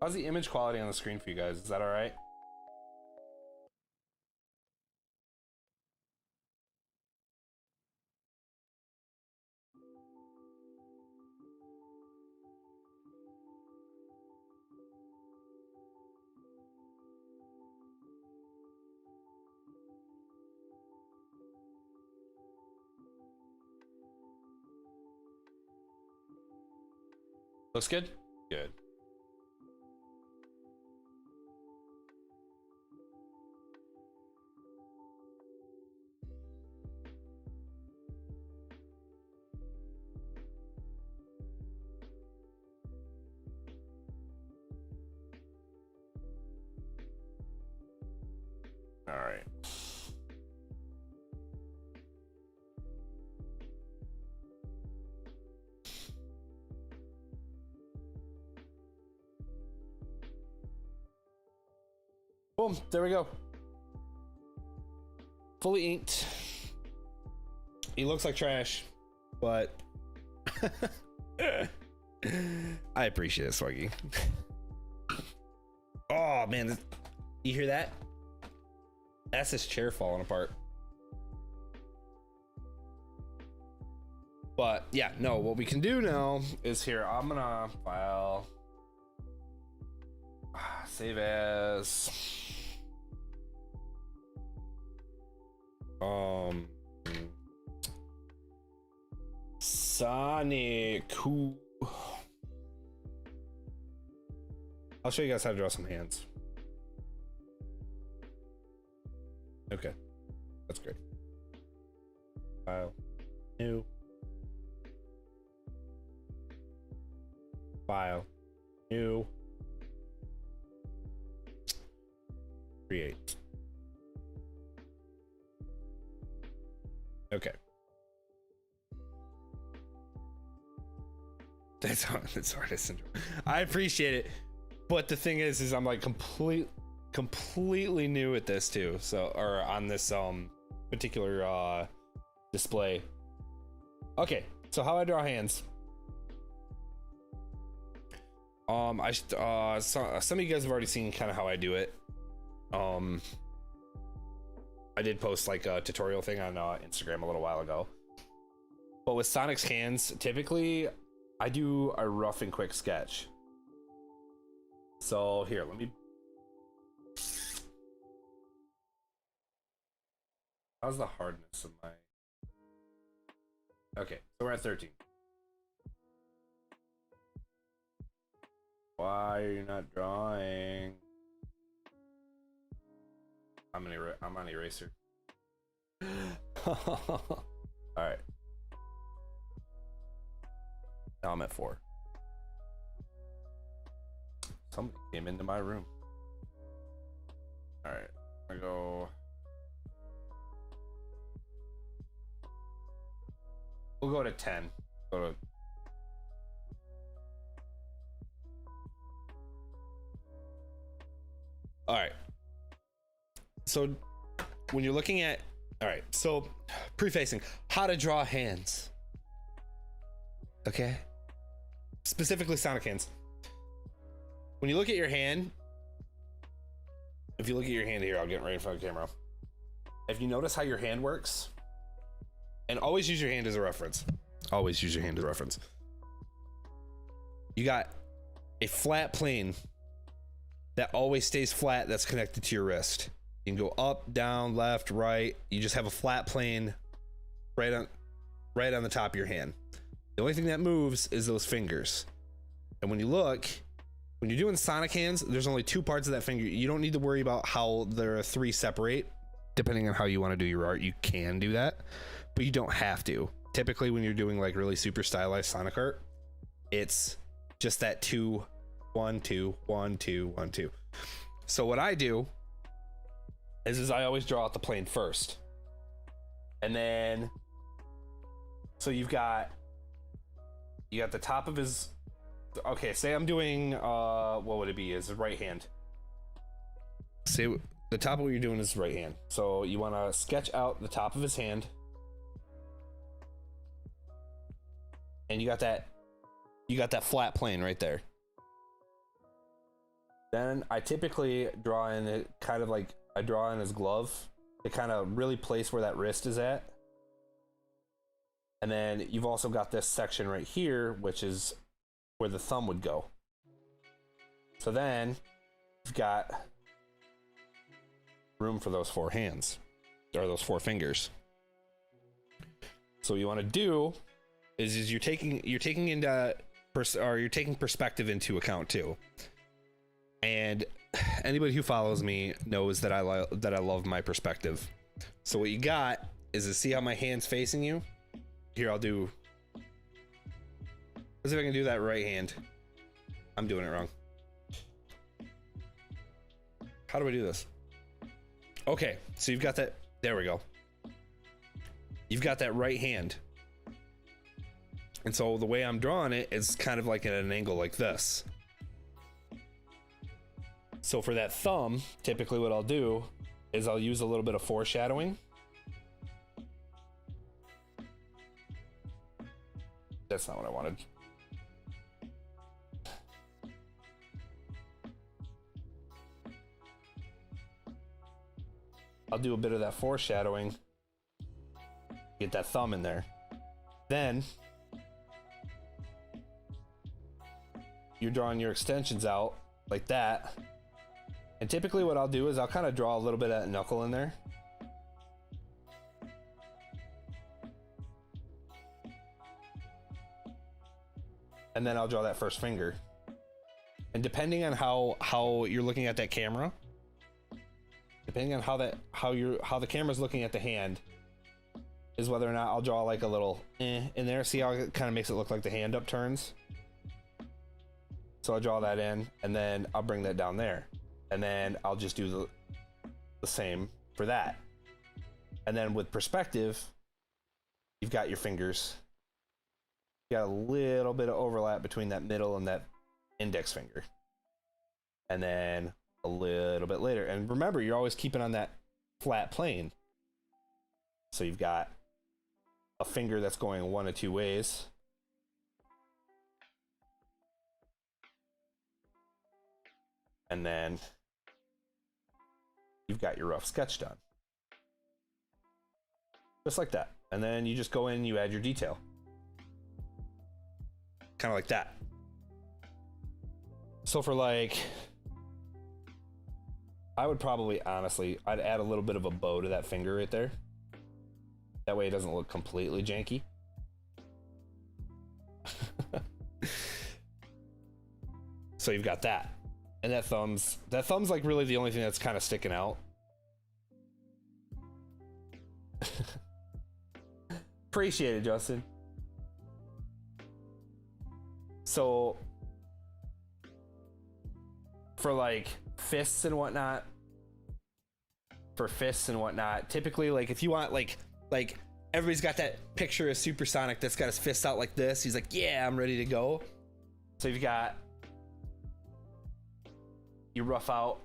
How's the image quality on the screen for you guys? Is that all right? Looks good? Good. All right. Boom, there we go. Fully inked. He looks like trash, but I appreciate it, Swaggy. Oh man, you hear that? That's his chair falling apart. But yeah, no, what we can do now is here, I'm gonna file, save as, Sonic. I'll show you guys how to draw some hands. Okay, that's great. File, new, file, new, create. Okay. That's artist syndrome. I appreciate it, but the thing is I'm like completely new at this too. So, or on this particular display. Okay, so how I draw hands. Some of you guys have already seen kind of how I do it. I did post like a tutorial thing on Instagram a little while ago. But with Sonic's hands, typically I do a rough and quick sketch. So here, let me. How's the hardness of my? Okay, so we're at 13. Why are you not drawing? I'm on eraser. All right. Now I'm at 4. Somebody came into my room. All right, I go. We'll go to 10. Go to. All right. So when you're looking at, all right, so prefacing, how to draw hands. Okay. Specifically Sonic hands. When you look at your hand, if you look at your hand here, I'll get right in front of the camera. If you notice how your hand works, and always use your hand as a reference. Always use your hand as a reference. You got a flat plane that always stays flat that's connected to your wrist. You can go up, down, left, right. You just have a flat plane right on the top of your hand. The only thing that moves is those fingers. And when you look, when you're doing Sonic hands, there's only two parts of that finger. You don't need to worry about how there are three separate. Depending on how you want to do your art, you can do that, but you don't have to. Typically, when you're doing like really super stylized Sonic art, it's just that 2, 1, 2, 1, 2, 1, 2. So what I do is I always draw out the plane first, and then so you got the top of his. Okay, say I'm doing what would it be? Is his right hand. Say the top of what you're doing is right hand. So you want to sketch out the top of his hand, and you got that flat plane right there. Then I typically draw in it kind of like I draw in his glove to kind of really place where that wrist is at. And then you've also got this section right here, which is where the thumb would go. So then you've got room for those four hands, or those four fingers. So what you want to do is you're taking perspective into account too. And anybody who follows me knows that I love my perspective. So what you got is to see how my hand's facing you. Here, let's see if I can do that right hand. I'm doing it wrong. How do I do this? Okay, so you've got that. There we go. You've got that right hand. And so the way I'm drawing it is kind of like at an angle like this. So for that thumb, typically what I'll do is I'll use a little bit of foreshadowing. That's not what I wanted. I'll do a bit of that foreshadowing. Get that thumb in there. Then you're drawing your extensions out like that. And typically what I'll do is I'll kind of draw a little bit of that knuckle in there. And then I'll draw that first finger. And depending on how you're looking at that camera, depending on how the camera's looking at the hand, is whether or not I'll draw like a little in there. See how it kind of makes it look like the hand upturns? So I'll draw that in, and then I'll bring that down there. And then I'll just do the same for that. And then with perspective, you've got your fingers. You got a little bit of overlap between that middle and that index finger. And then a little bit later. And remember, you're always keeping on that flat plane. So you've got a finger that's going one of two ways. And then you've got your rough sketch done. Just like that. And then you just go in and you add your detail. Kind of like that. So for like, I would probably, honestly, I'd add a little bit of a bow to that finger right there. That way it doesn't look completely janky. So you've got that. And that thumb's like really the only thing that's kind of sticking out. Appreciate it, Justin. So for like fists and whatnot, typically like if you want like everybody's got that picture of Supersonic that's got his fists out like this. He's like, yeah, I'm ready to go. So you've got, you rough out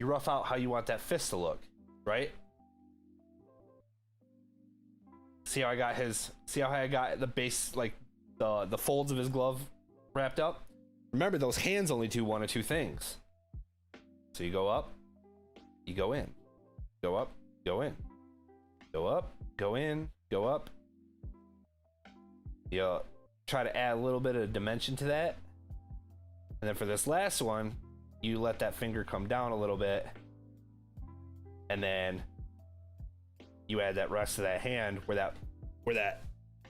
you rough out how you want that fist to look, right? See how I got the base, like the folds of his glove wrapped up? Remember, those hands only do one of two things. So you go up, you go in. Go up, go in. Go up, go in, go up. You try to add a little bit of dimension to that. And then for this last one, you let that finger come down a little bit. And then you add that rest of that hand where that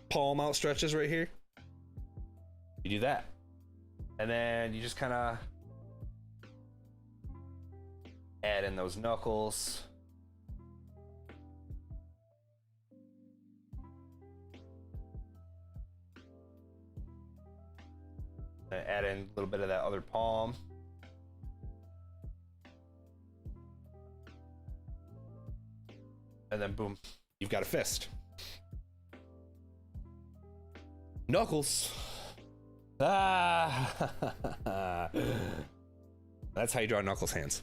palm outstretches right here. You do that. And then you just kind of add in those knuckles. And add in a little bit of that other palm. And then boom, you've got a fist. Knuckles. Ah. That's how you draw Knuckles' hands.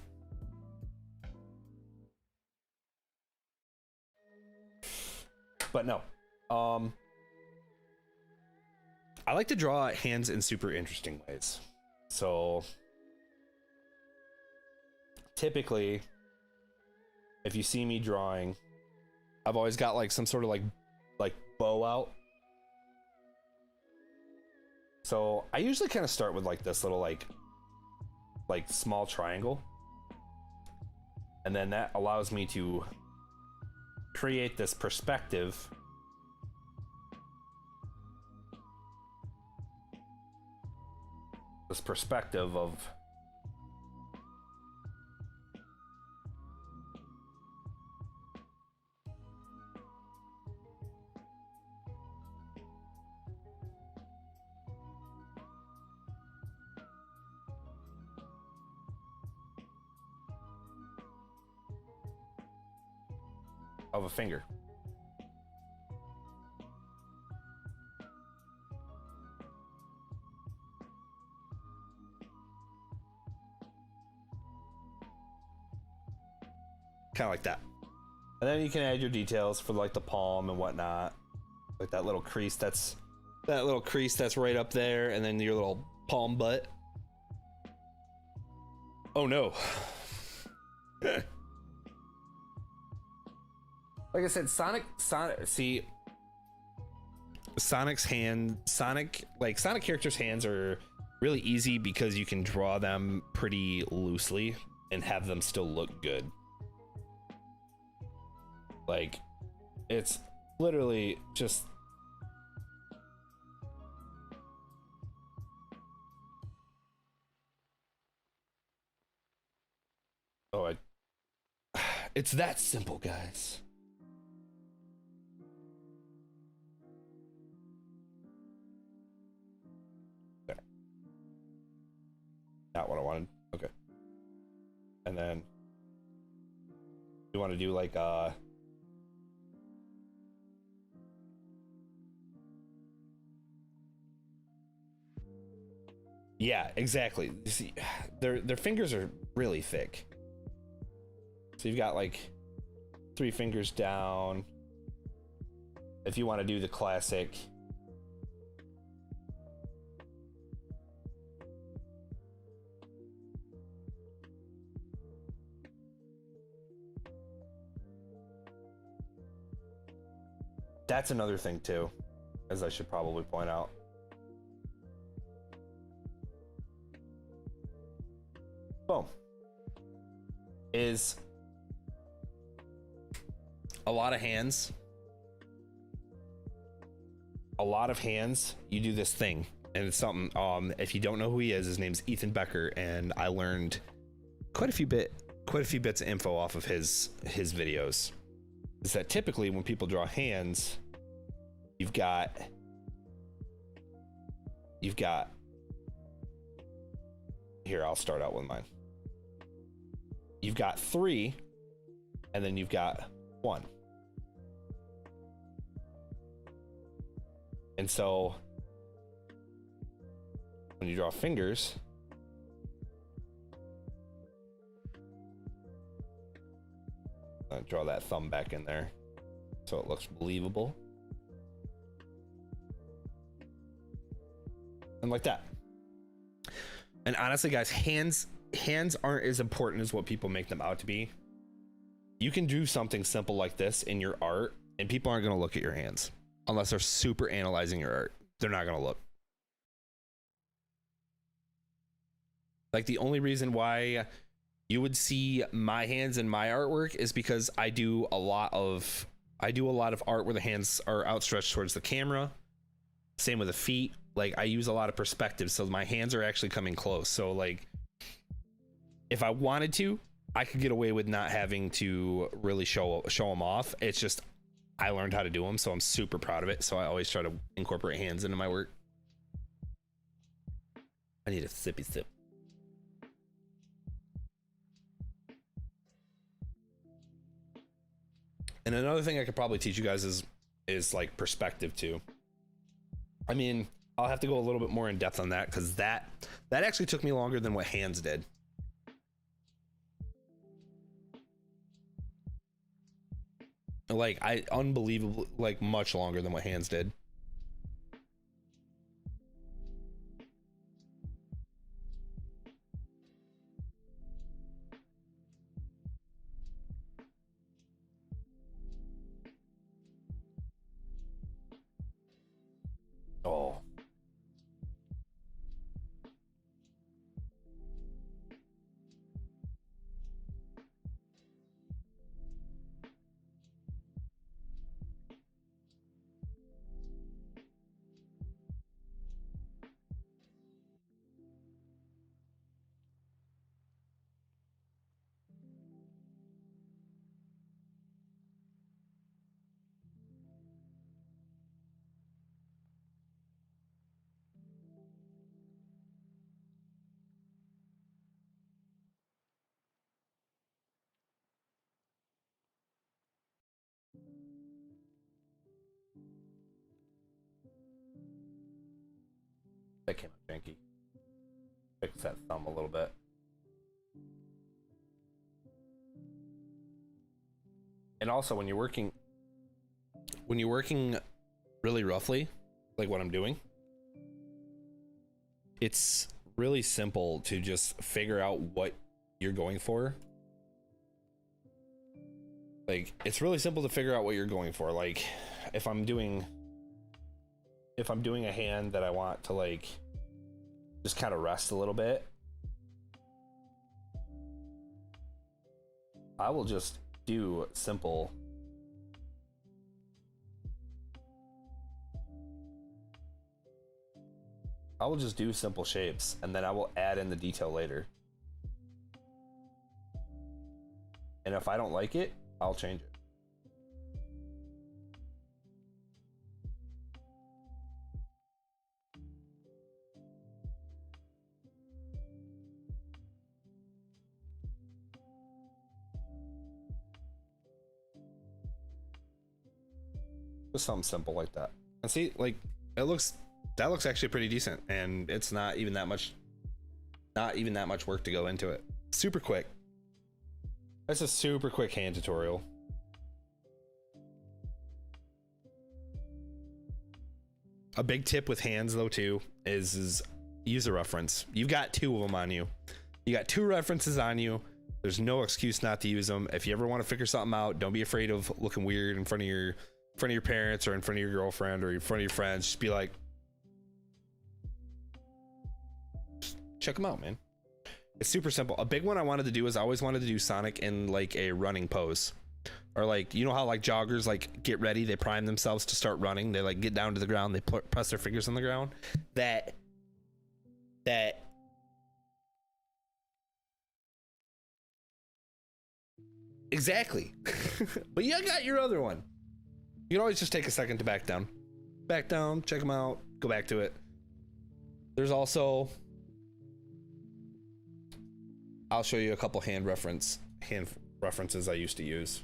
But no. I like to draw hands in super interesting ways. So typically, if you see me drawing, I've always got like some sort of like bow out. So I usually kind of start with like this little like small triangle. And then that allows me to create this perspective of a finger. Kind of like that. And then you can add your details for like the palm and whatnot. Like that little crease that's right up there, and then your little palm butt. Oh no. Like I said, Sonic characters' hands are really easy because you can draw them pretty loosely and have them still look good. Like, it's literally just it's that simple, guys. Not what I wanted. Okay. And then you want to do like yeah, exactly. You see, their fingers are really thick. So you've got like 3 fingers down. If you want to do the classic that's another thing too, as I should probably point out. Boom. Is a lot of hands. A lot of hands, you do this thing. And it's something, if you don't know who he is, his name's Ethan Becker, and I learned quite a few bits of info off of his videos. Is that typically when people draw hands, you've got here, I'll start out with mine. You've got 3, and then you've got 1. And so when you draw fingers, gonna draw that thumb back in there so it looks believable. And like that. And honestly, guys, hands aren't as important as what people make them out to be. You can do something simple like this in your art, and people aren't going to look at your hands unless they're super analyzing your art. They're not going to look. Like, the only reason why you would see my hands in my artwork is because I do a lot of art where the hands are outstretched towards the camera. Same with the feet. Like, I use a lot of perspective, so my hands are actually coming close. So, like, if I wanted to, I could get away with not having to really show them off. It's just I learned how to do them, so I'm super proud of it. So I always try to incorporate hands into my work. I need a sippy sip. And another thing I could probably teach you guys is like perspective too. I mean, I'll have to go a little bit more in depth on that because that actually took me longer than what hands did. Like, unbelievable, like much longer than what hands did. Oh. That came out janky. Fix that thumb a little bit. And also, when you're working really roughly, like what I'm doing, it's really simple to just figure out what you're going for. Like, it's really simple to figure out what you're going for. Like, if I'm doing a hand that I want to, like, just kind of rest a little bit, I will just do simple. I will just do simple shapes, and then I will add in the detail later. And if I don't like it, I'll change it. Just something simple like that. And see, like, that looks actually pretty decent, and it's not even that much work to go into it. Super quick. That's a super quick hand tutorial. A big tip with hands though too is use a reference. You've got two of them on you. You got two references on you. There's no excuse not to use them. If you ever want to figure something out, don't be afraid of looking weird in front of your parents or in front of your girlfriend or in front of your friends. Just be like, check them out, man. It's super simple. A big one I wanted to do is I always wanted to do Sonic in like a running pose, or like, you know how like joggers like get ready, they prime themselves to start running, they like get down to the ground, they press their fingers on the ground. That exactly. But you got your other one. You can always just take a second to back down, check them out, go back to it. There's also, I'll show you a couple hand references I used to use.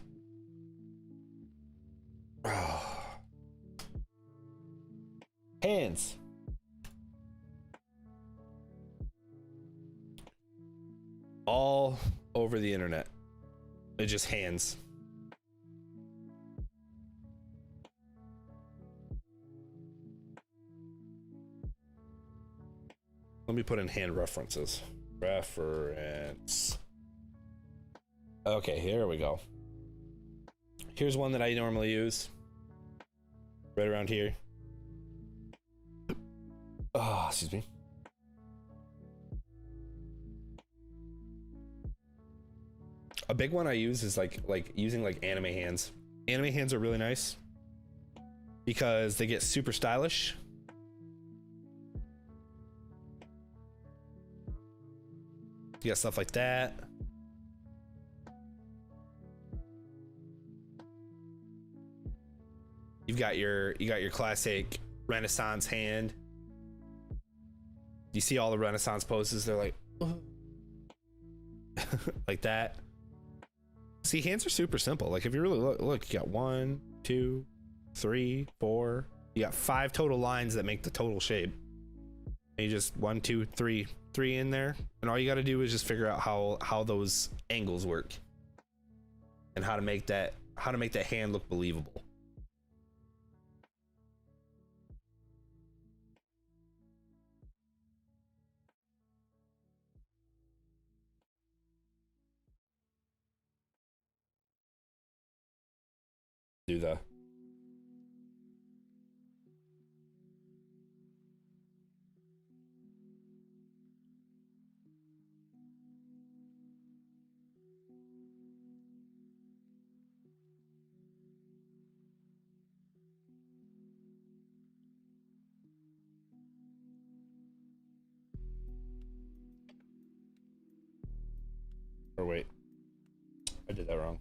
Hands. All over the internet. It's just hands. Let me put in hand references. Reference. Okay, here we go. Here's one that I normally use. Right around here. Oh, excuse me. A big one I use is like using like anime hands. Anime hands are really nice because they get super stylish. You got stuff like that. You got your classic Renaissance hand. You see all the Renaissance poses, they're like like that. See, hands are super simple. Like if you really look, you got 1, 2, 3, 4. You got 5 total lines that make the total shape. And you just 1, 2, 3 in there, and all you got to do is just figure out how those angles work and how to make that hand look believable. Do the or wait, I did that wrong.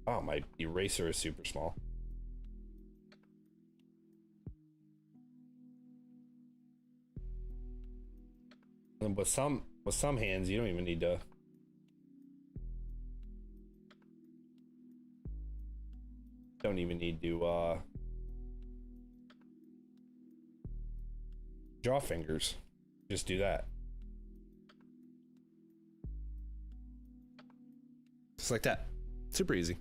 Oh, my eraser is super small. And with some hands, you don't even need to. Don't even need to draw fingers. Just do that. Just like that. Super easy.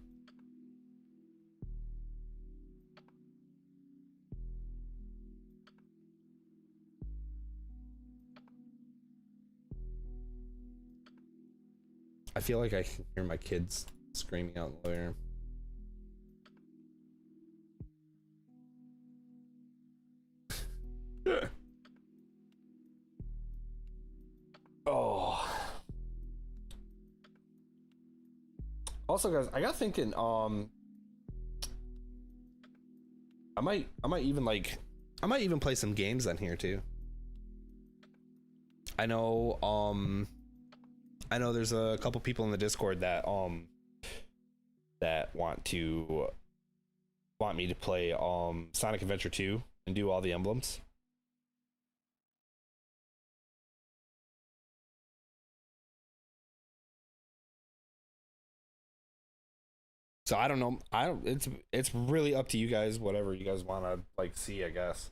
I feel like I can hear my kids screaming out in the living room. Oh. Also, guys, I got thinking. I might even play some games on here too. I know. I know there's a couple people in the Discord that want me to play Sonic Adventure 2 and do all the emblems. So I don't know. It's really up to you guys, whatever you guys want to like see, I guess.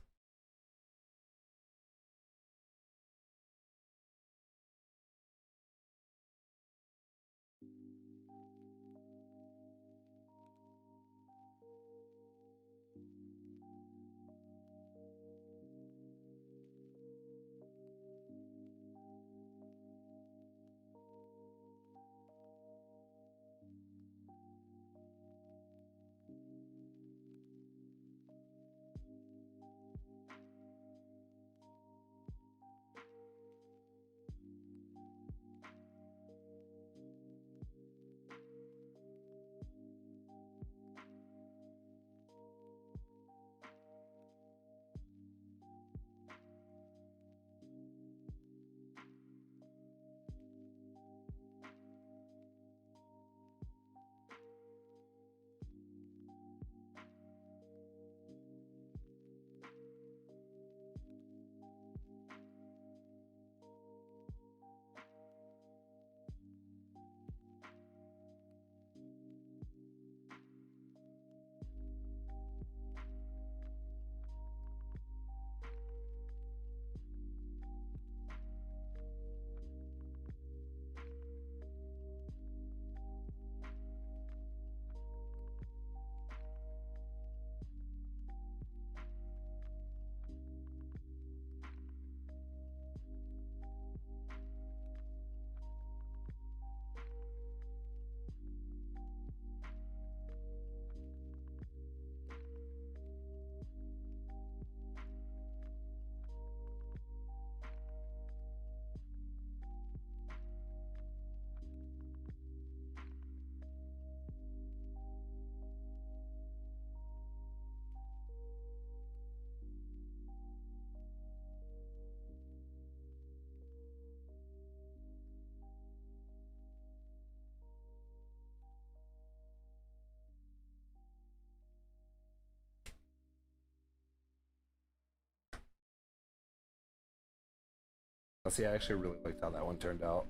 See, I actually really liked how that one turned out.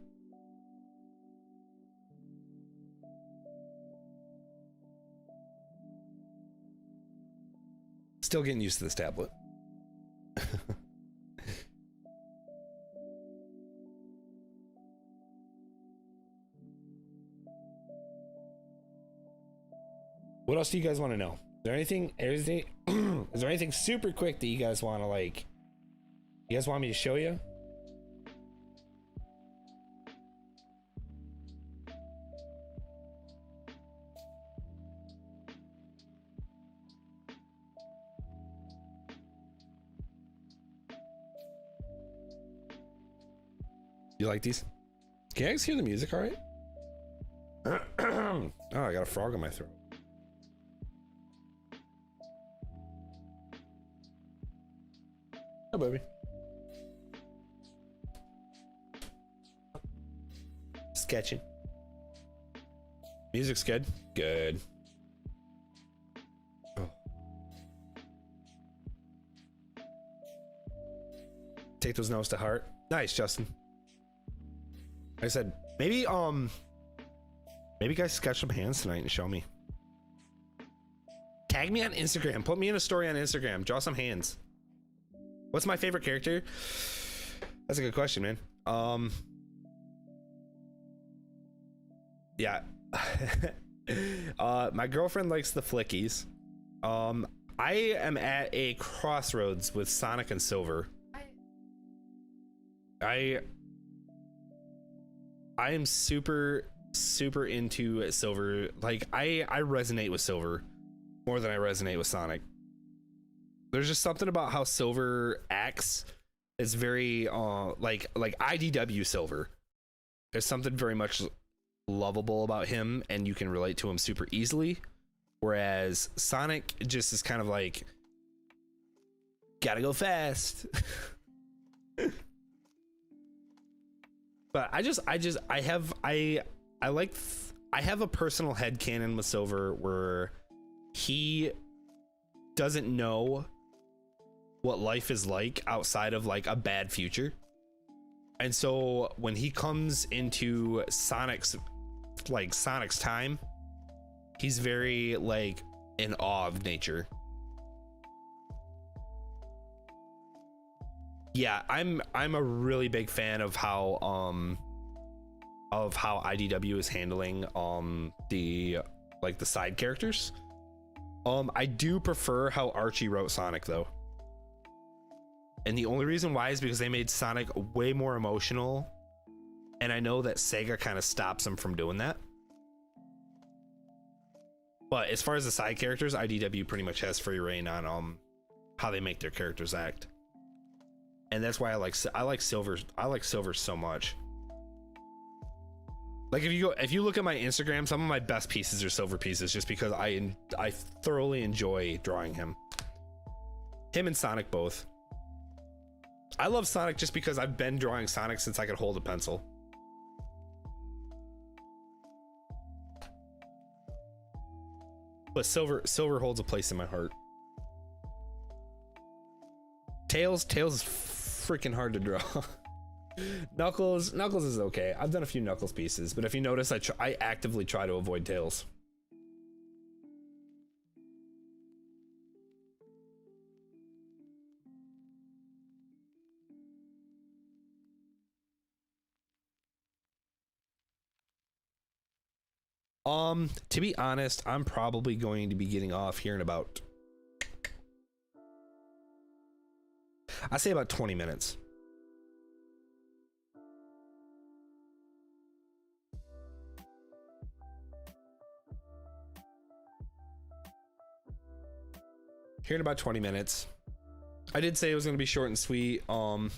Still getting used to this tablet. What else do you guys want to know? Is there anything is there anything super quick that you guys want to like? You guys want me to show you? You like these? Can you guys hear the music all right? Oh, I got a frog in my throat. Oh, baby. Sketching. Music's good. Good. Oh. Take those notes to heart. Nice, Justin. I said, maybe guys sketch some hands tonight and show me. Tag me on Instagram. Put me in a story on Instagram. Draw some hands. What's my favorite character? That's a good question, man. Yeah. My girlfriend likes the flickies. I am at a crossroads with Sonic and Silver. I am super into Silver. Like I resonate with Silver more than I resonate with Sonic. There's just something about how Silver acts. It's very like IDW Silver. There's something very much lovable about him, and you can relate to him super easily. Whereas Sonic just is kind of like, gotta go fast. But I have a personal headcanon with Silver where he doesn't know what life is like outside of like a bad future. And so when he comes into Sonic's time, he's very like in awe of nature. Yeah, I'm a really big fan of how IDW is handling the side characters. I do prefer how Archie wrote Sonic though. And the only reason why is because they made Sonic way more emotional. And I know that Sega kind of stops them from doing that. But as far as the side characters, IDW pretty much has free reign on how they make their characters act. And that's why I like Silver so much. Like if you look at my Instagram, some of my best pieces are Silver pieces just because I thoroughly enjoy drawing him. Him and Sonic both. I love Sonic just because I've been drawing Sonic since I could hold a pencil. But Silver holds a place in my heart. Tails is freaking hard to draw. Knuckles is okay. I've done a few Knuckles pieces, but if you notice, I actively try to avoid Tails. To be honest, I'm probably going to be getting off here in about, I say about 20 minutes. Here in about 20 minutes. I did say it was going to be short and sweet. I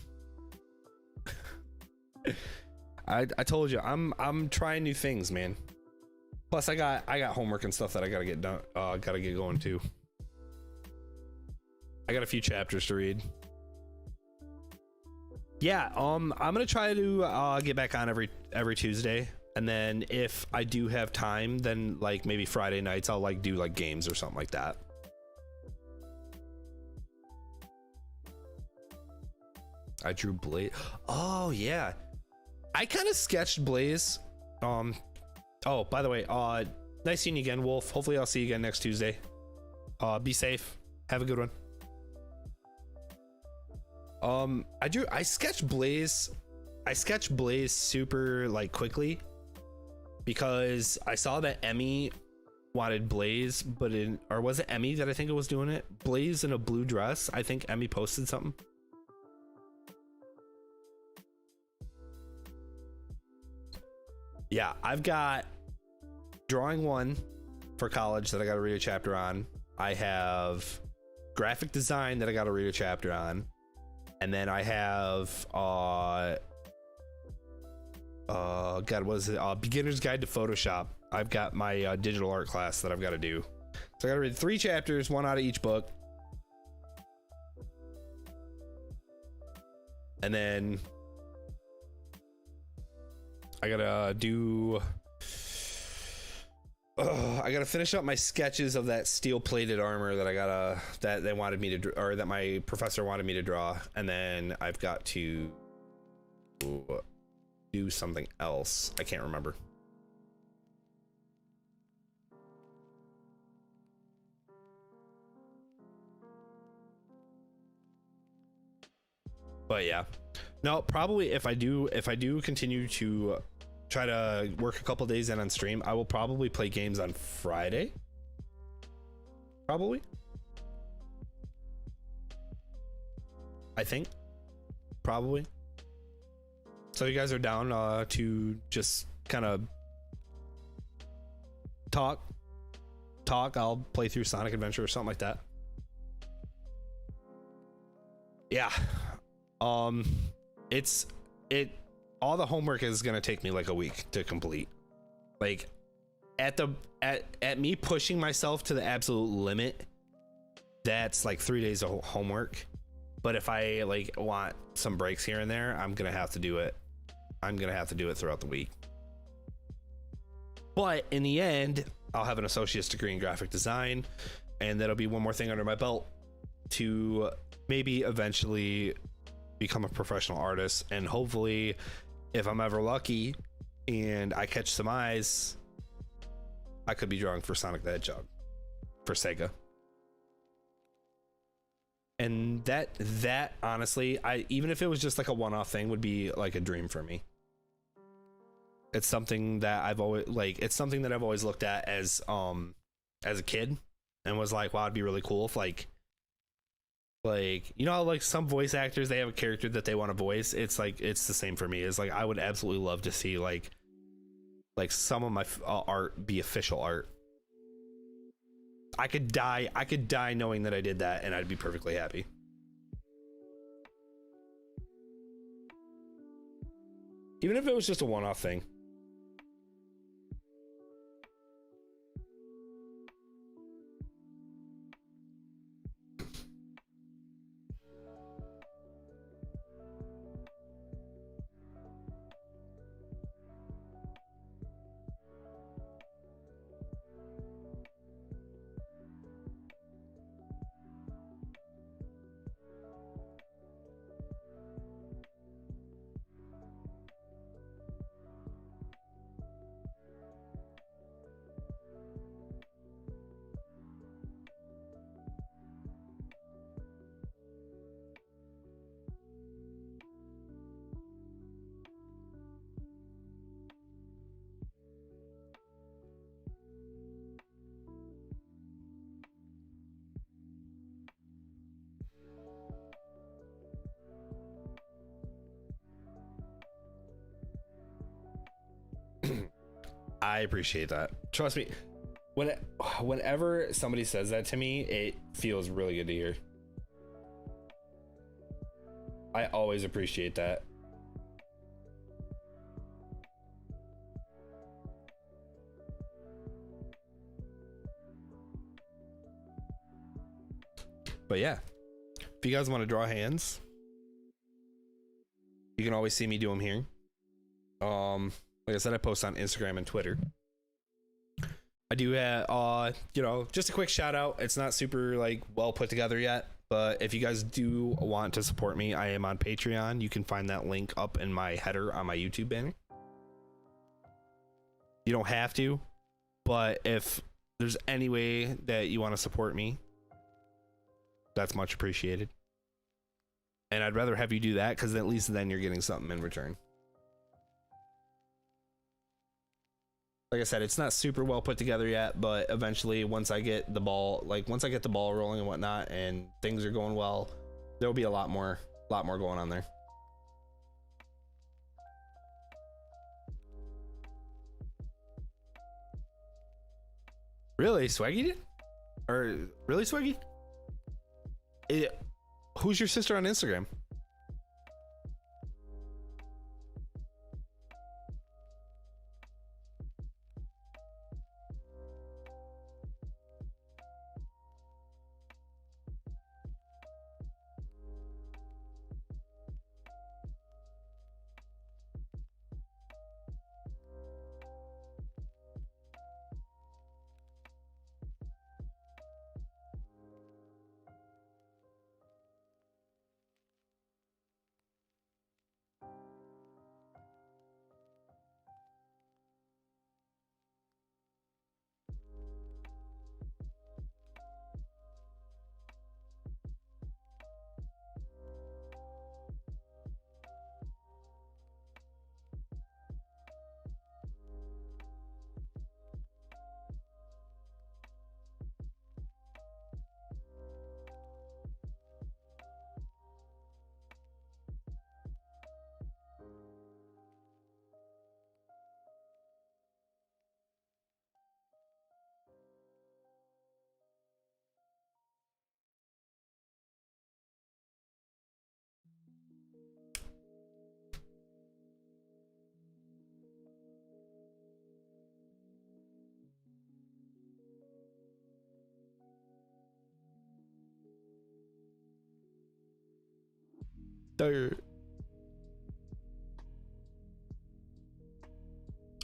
told you I'm trying new things, man. Plus I got homework and stuff that I gotta get done. Gotta get going too. I got a few chapters to read. Yeah, I'm gonna try to get back on every Tuesday, and then if I do have time, then like maybe Friday nights I'll like do like games or something like that. I drew Blaze. Oh yeah, I kind of sketched Blaze. Oh, by the way, nice seeing you again, Wolf. Hopefully I'll see you again next Tuesday. Be safe. Have a good one. I sketched Blaze. I sketched Blaze super like quickly because I saw that Emmy wanted Blaze, but or was it Emmy that I think it was doing it? Blaze in a blue dress. I think Emmy posted something. Yeah, I've got drawing 1 for college that I got to read a chapter on. I have graphic design that I got to read a chapter on. And then I have God, what is it? Beginner's Guide to Photoshop. I've got my digital art class that I've got to do. So I got to read 3 chapters, 1 out of each book. And then I gotta do. I gotta finish up my sketches of that steel-plated armor that they wanted me to, or that my professor wanted me to draw, and then I've got to do something else. I can't remember. But yeah, no, probably if I do continue to try to work a couple days in on stream, I will probably play games on Friday. Probably. I think. Probably. So you guys are down to just kind of talk. I'll play through Sonic Adventure or something like that. Yeah. All the homework is gonna take me like a week to complete. Like at me pushing myself to the absolute limit, that's like 3 days of homework. But if I like want some breaks here and there, I'm gonna have to do it. I'm gonna have to do it throughout the week. But in the end, I'll have an associate's degree in graphic design, and that'll be one more thing under my belt to maybe eventually become a professional artist. And hopefully, if I'm ever lucky and I catch some eyes, I could be drawing for Sonic the Hedgehog for Sega. And that honestly, even if it was just like a one-off thing, would be like a dream for me. It's something that I've always looked at as a kid and was like, wow, it'd be really cool if like you know how like some voice actors, they have a character that they want to voice. It's like, it's the same for me. It's like I would absolutely love to see like some of my art be official art. I could die knowing that I did that, and I'd be perfectly happy. Even if it was just a one-off thing. I appreciate that. Trust me, whenever somebody says that to me, it feels really good to hear. I always appreciate that. But yeah, if you guys want to draw hands, you can always see me do them here. Like I said, I post on Instagram and Twitter. I do have, you know, just a quick shout out. It's not super like well put together yet. But if you guys do want to support me, I am on Patreon. You can find that link up in my header on my YouTube banner. You don't have to, but if there's any way that you want to support me, that's much appreciated. And I'd rather have you do that, because at least then you're getting something in return. Like I said, it's not super well put together yet, but eventually once I get the ball rolling and whatnot and things are going well, there'll be a lot more going on there. Really, Swaggy did? Or really, Swaggy? Who's your sister on Instagram?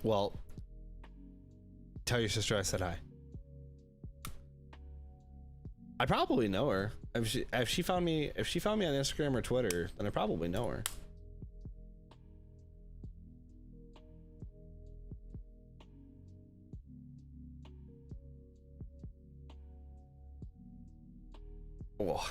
Well, tell your sister I said hi. I probably know her. If she found me on Instagram or Twitter, then I probably know her. Oh.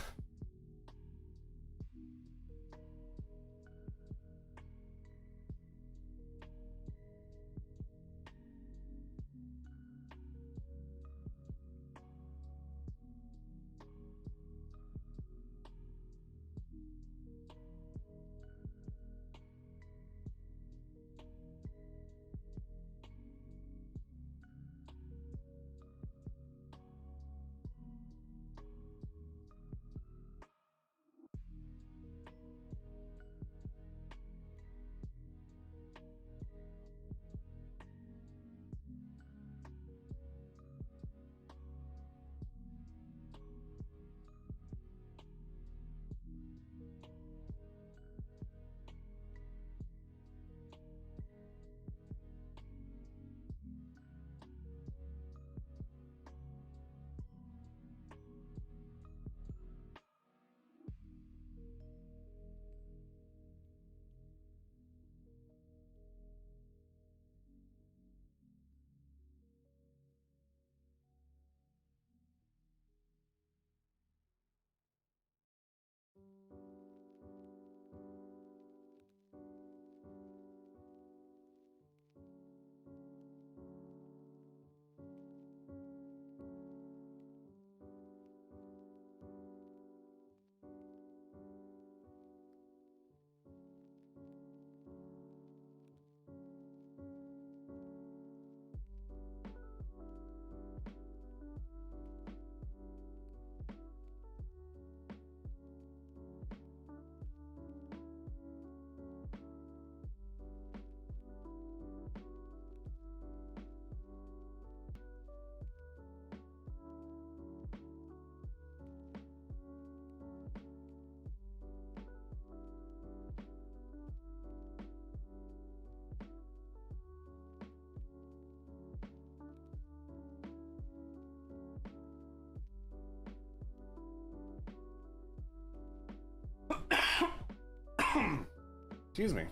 Excuse me.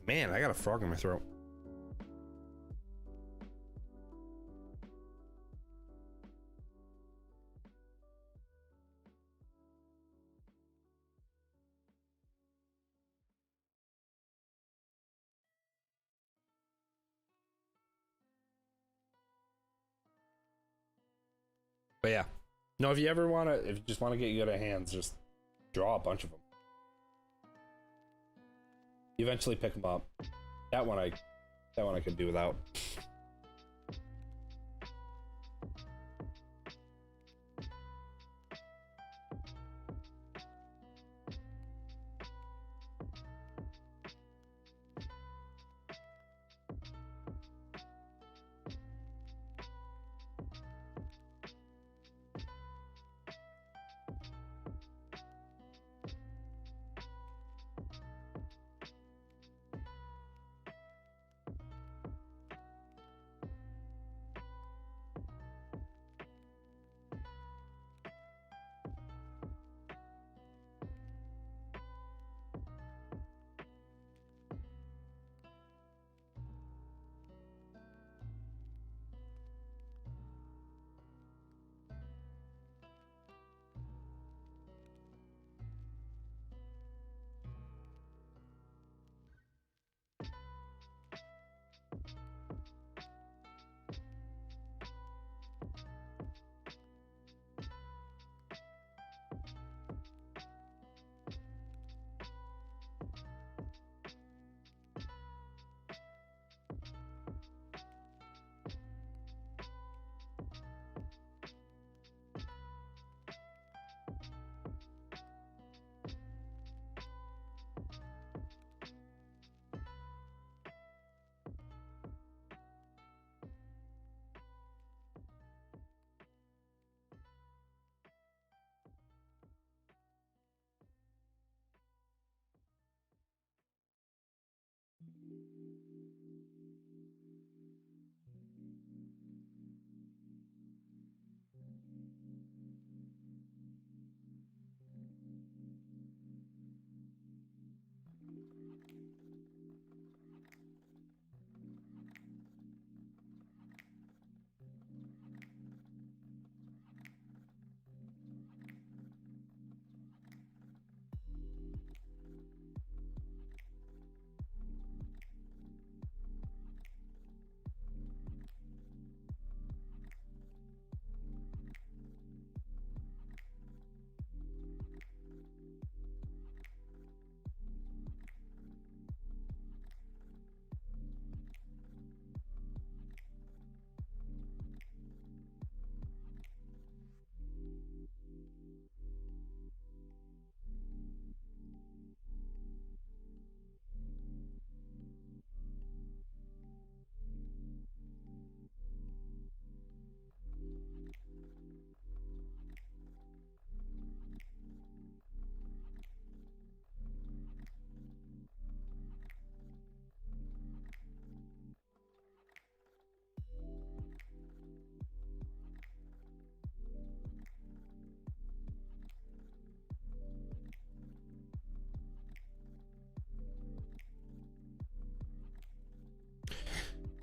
Man, I got a frog in my throat. But yeah, no. If you ever want to, if you just want to get good at hands, just draw a bunch of them. You eventually pick them up. That one I could do without.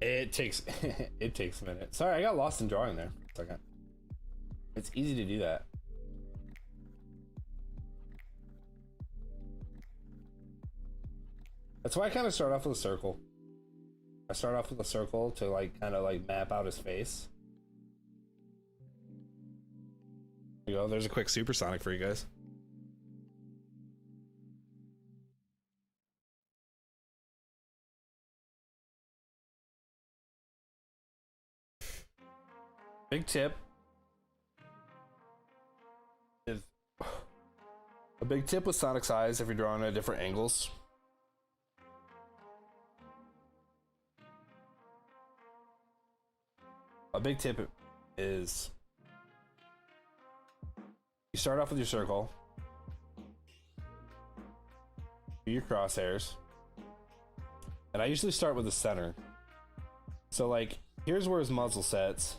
It takes it takes a minute. Sorry, I got lost in drawing there for a second. It's easy to do that. That's why I kind of start off with a circle. I start off with a circle to like kind of like map out his face. There you go. There's a quick supersonic for you guys. Big tip is a big tip with Sonic's eyes if you're drawing at different angles. A big tip is you start off with your circle, do your crosshairs, and I usually start with the center. So like, here's where his muzzle sets.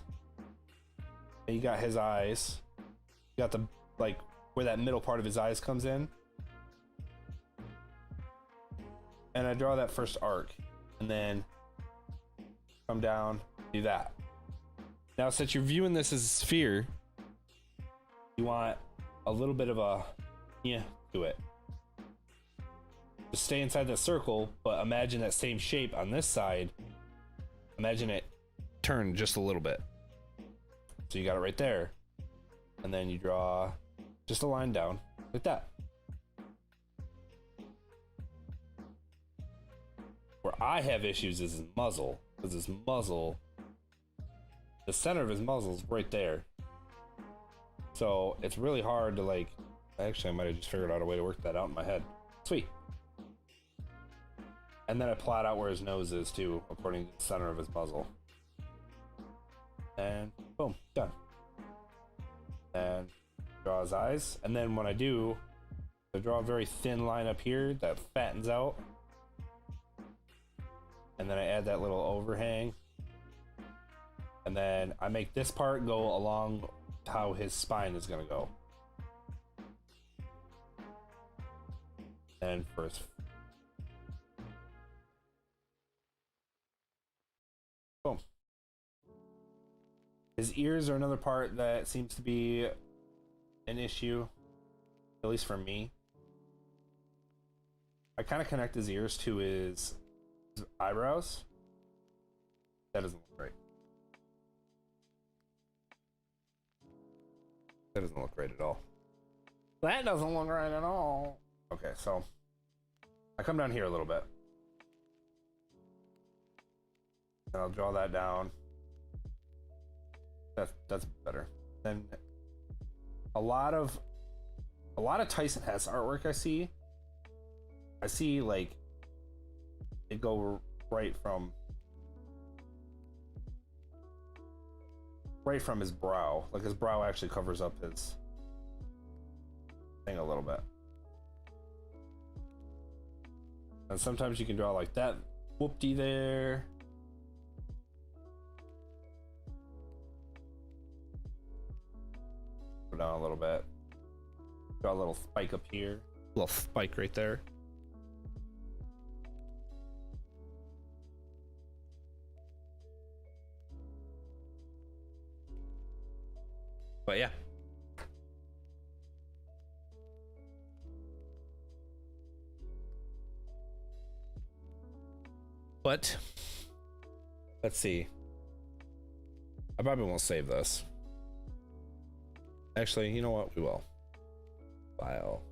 And you got his eyes. You got the, like, where that middle part of his eyes comes in. And I draw that first arc. And then come down, do that. Now, since you're viewing this as a sphere, you want a little bit of a to it. Just stay inside the circle, but imagine that same shape on this side. Imagine it turn just a little bit. So you got it right there. And then you draw just a line down like that. Where I have issues is his muzzle. Because his muzzle, the center of his muzzle is right there. So it's really hard to like, actually I might have just figured out a way to work that out in my head. Sweet. And then I plot out where his nose is too, according to the center of his muzzle. And boom, done. And draw his eyes. And then when I do, I draw a very thin line up here that fattens out. And then I add that little overhang. And then I make this part go along how his spine is gonna go. And first. Boom. His ears are another part that seems to be an issue, at least for me. I kind of connect his ears to his eyebrows. That doesn't look right. That doesn't look right at all. That doesn't look right at all. Okay, so I come down here a little bit. And I'll draw that down. That's better. Then a lot of Tyson Hesse artwork I see like it go right from his brow. Like his brow actually covers up his thing a little bit. And sometimes you can draw like that whoop-de there. Go down a little bit. Draw a little spike up here. A little spike right there. But yeah. But let's see. I probably won't save this. Actually, you know what? We will. File.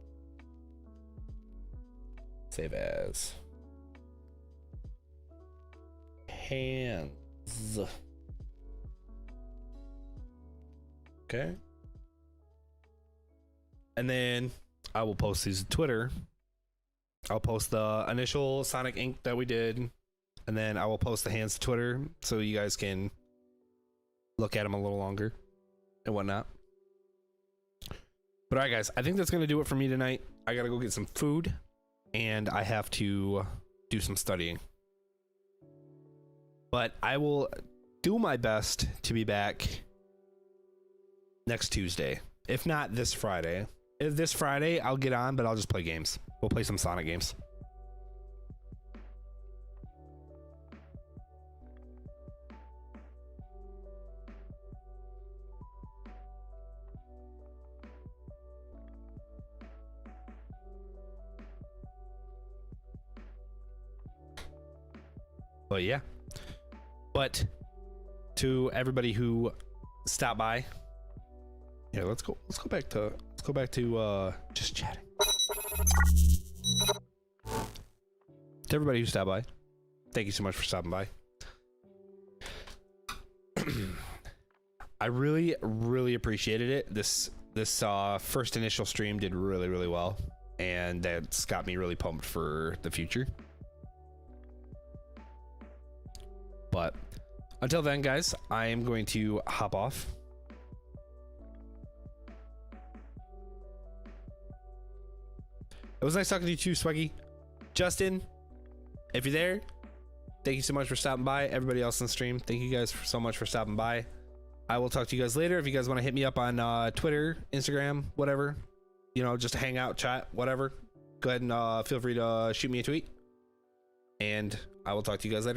Save as. Hands. Okay. And then I will post these to Twitter. I'll post the initial Sonic ink that we did. And then I will post the hands to Twitter so you guys can look at them a little longer and whatnot. But all right, guys, I think that's going to do it for me tonight. I got to go get some food and I have to do some studying. But I will do my best to be back next Tuesday. If not this Friday. If this Friday, I'll get on, but I'll just play games. We'll play some Sonic games. But yeah. But to everybody who stopped by, yeah, let's go back to just chatting. To everybody who stopped by, thank you so much for stopping by. I really appreciated it. This first initial stream did really well, and that's got me really pumped for the future. But until then, guys, I am going to hop off. It was nice talking to you too, Swaggy. Justin, if you're there, thank you so much for stopping by. Everybody else on the stream, thank you guys so much for stopping by. I will talk to you guys later. If you guys want to hit me up on Twitter, Instagram, whatever, you know, just hang out, chat, whatever, go ahead and feel free to shoot me a tweet. And I will talk to you guys later.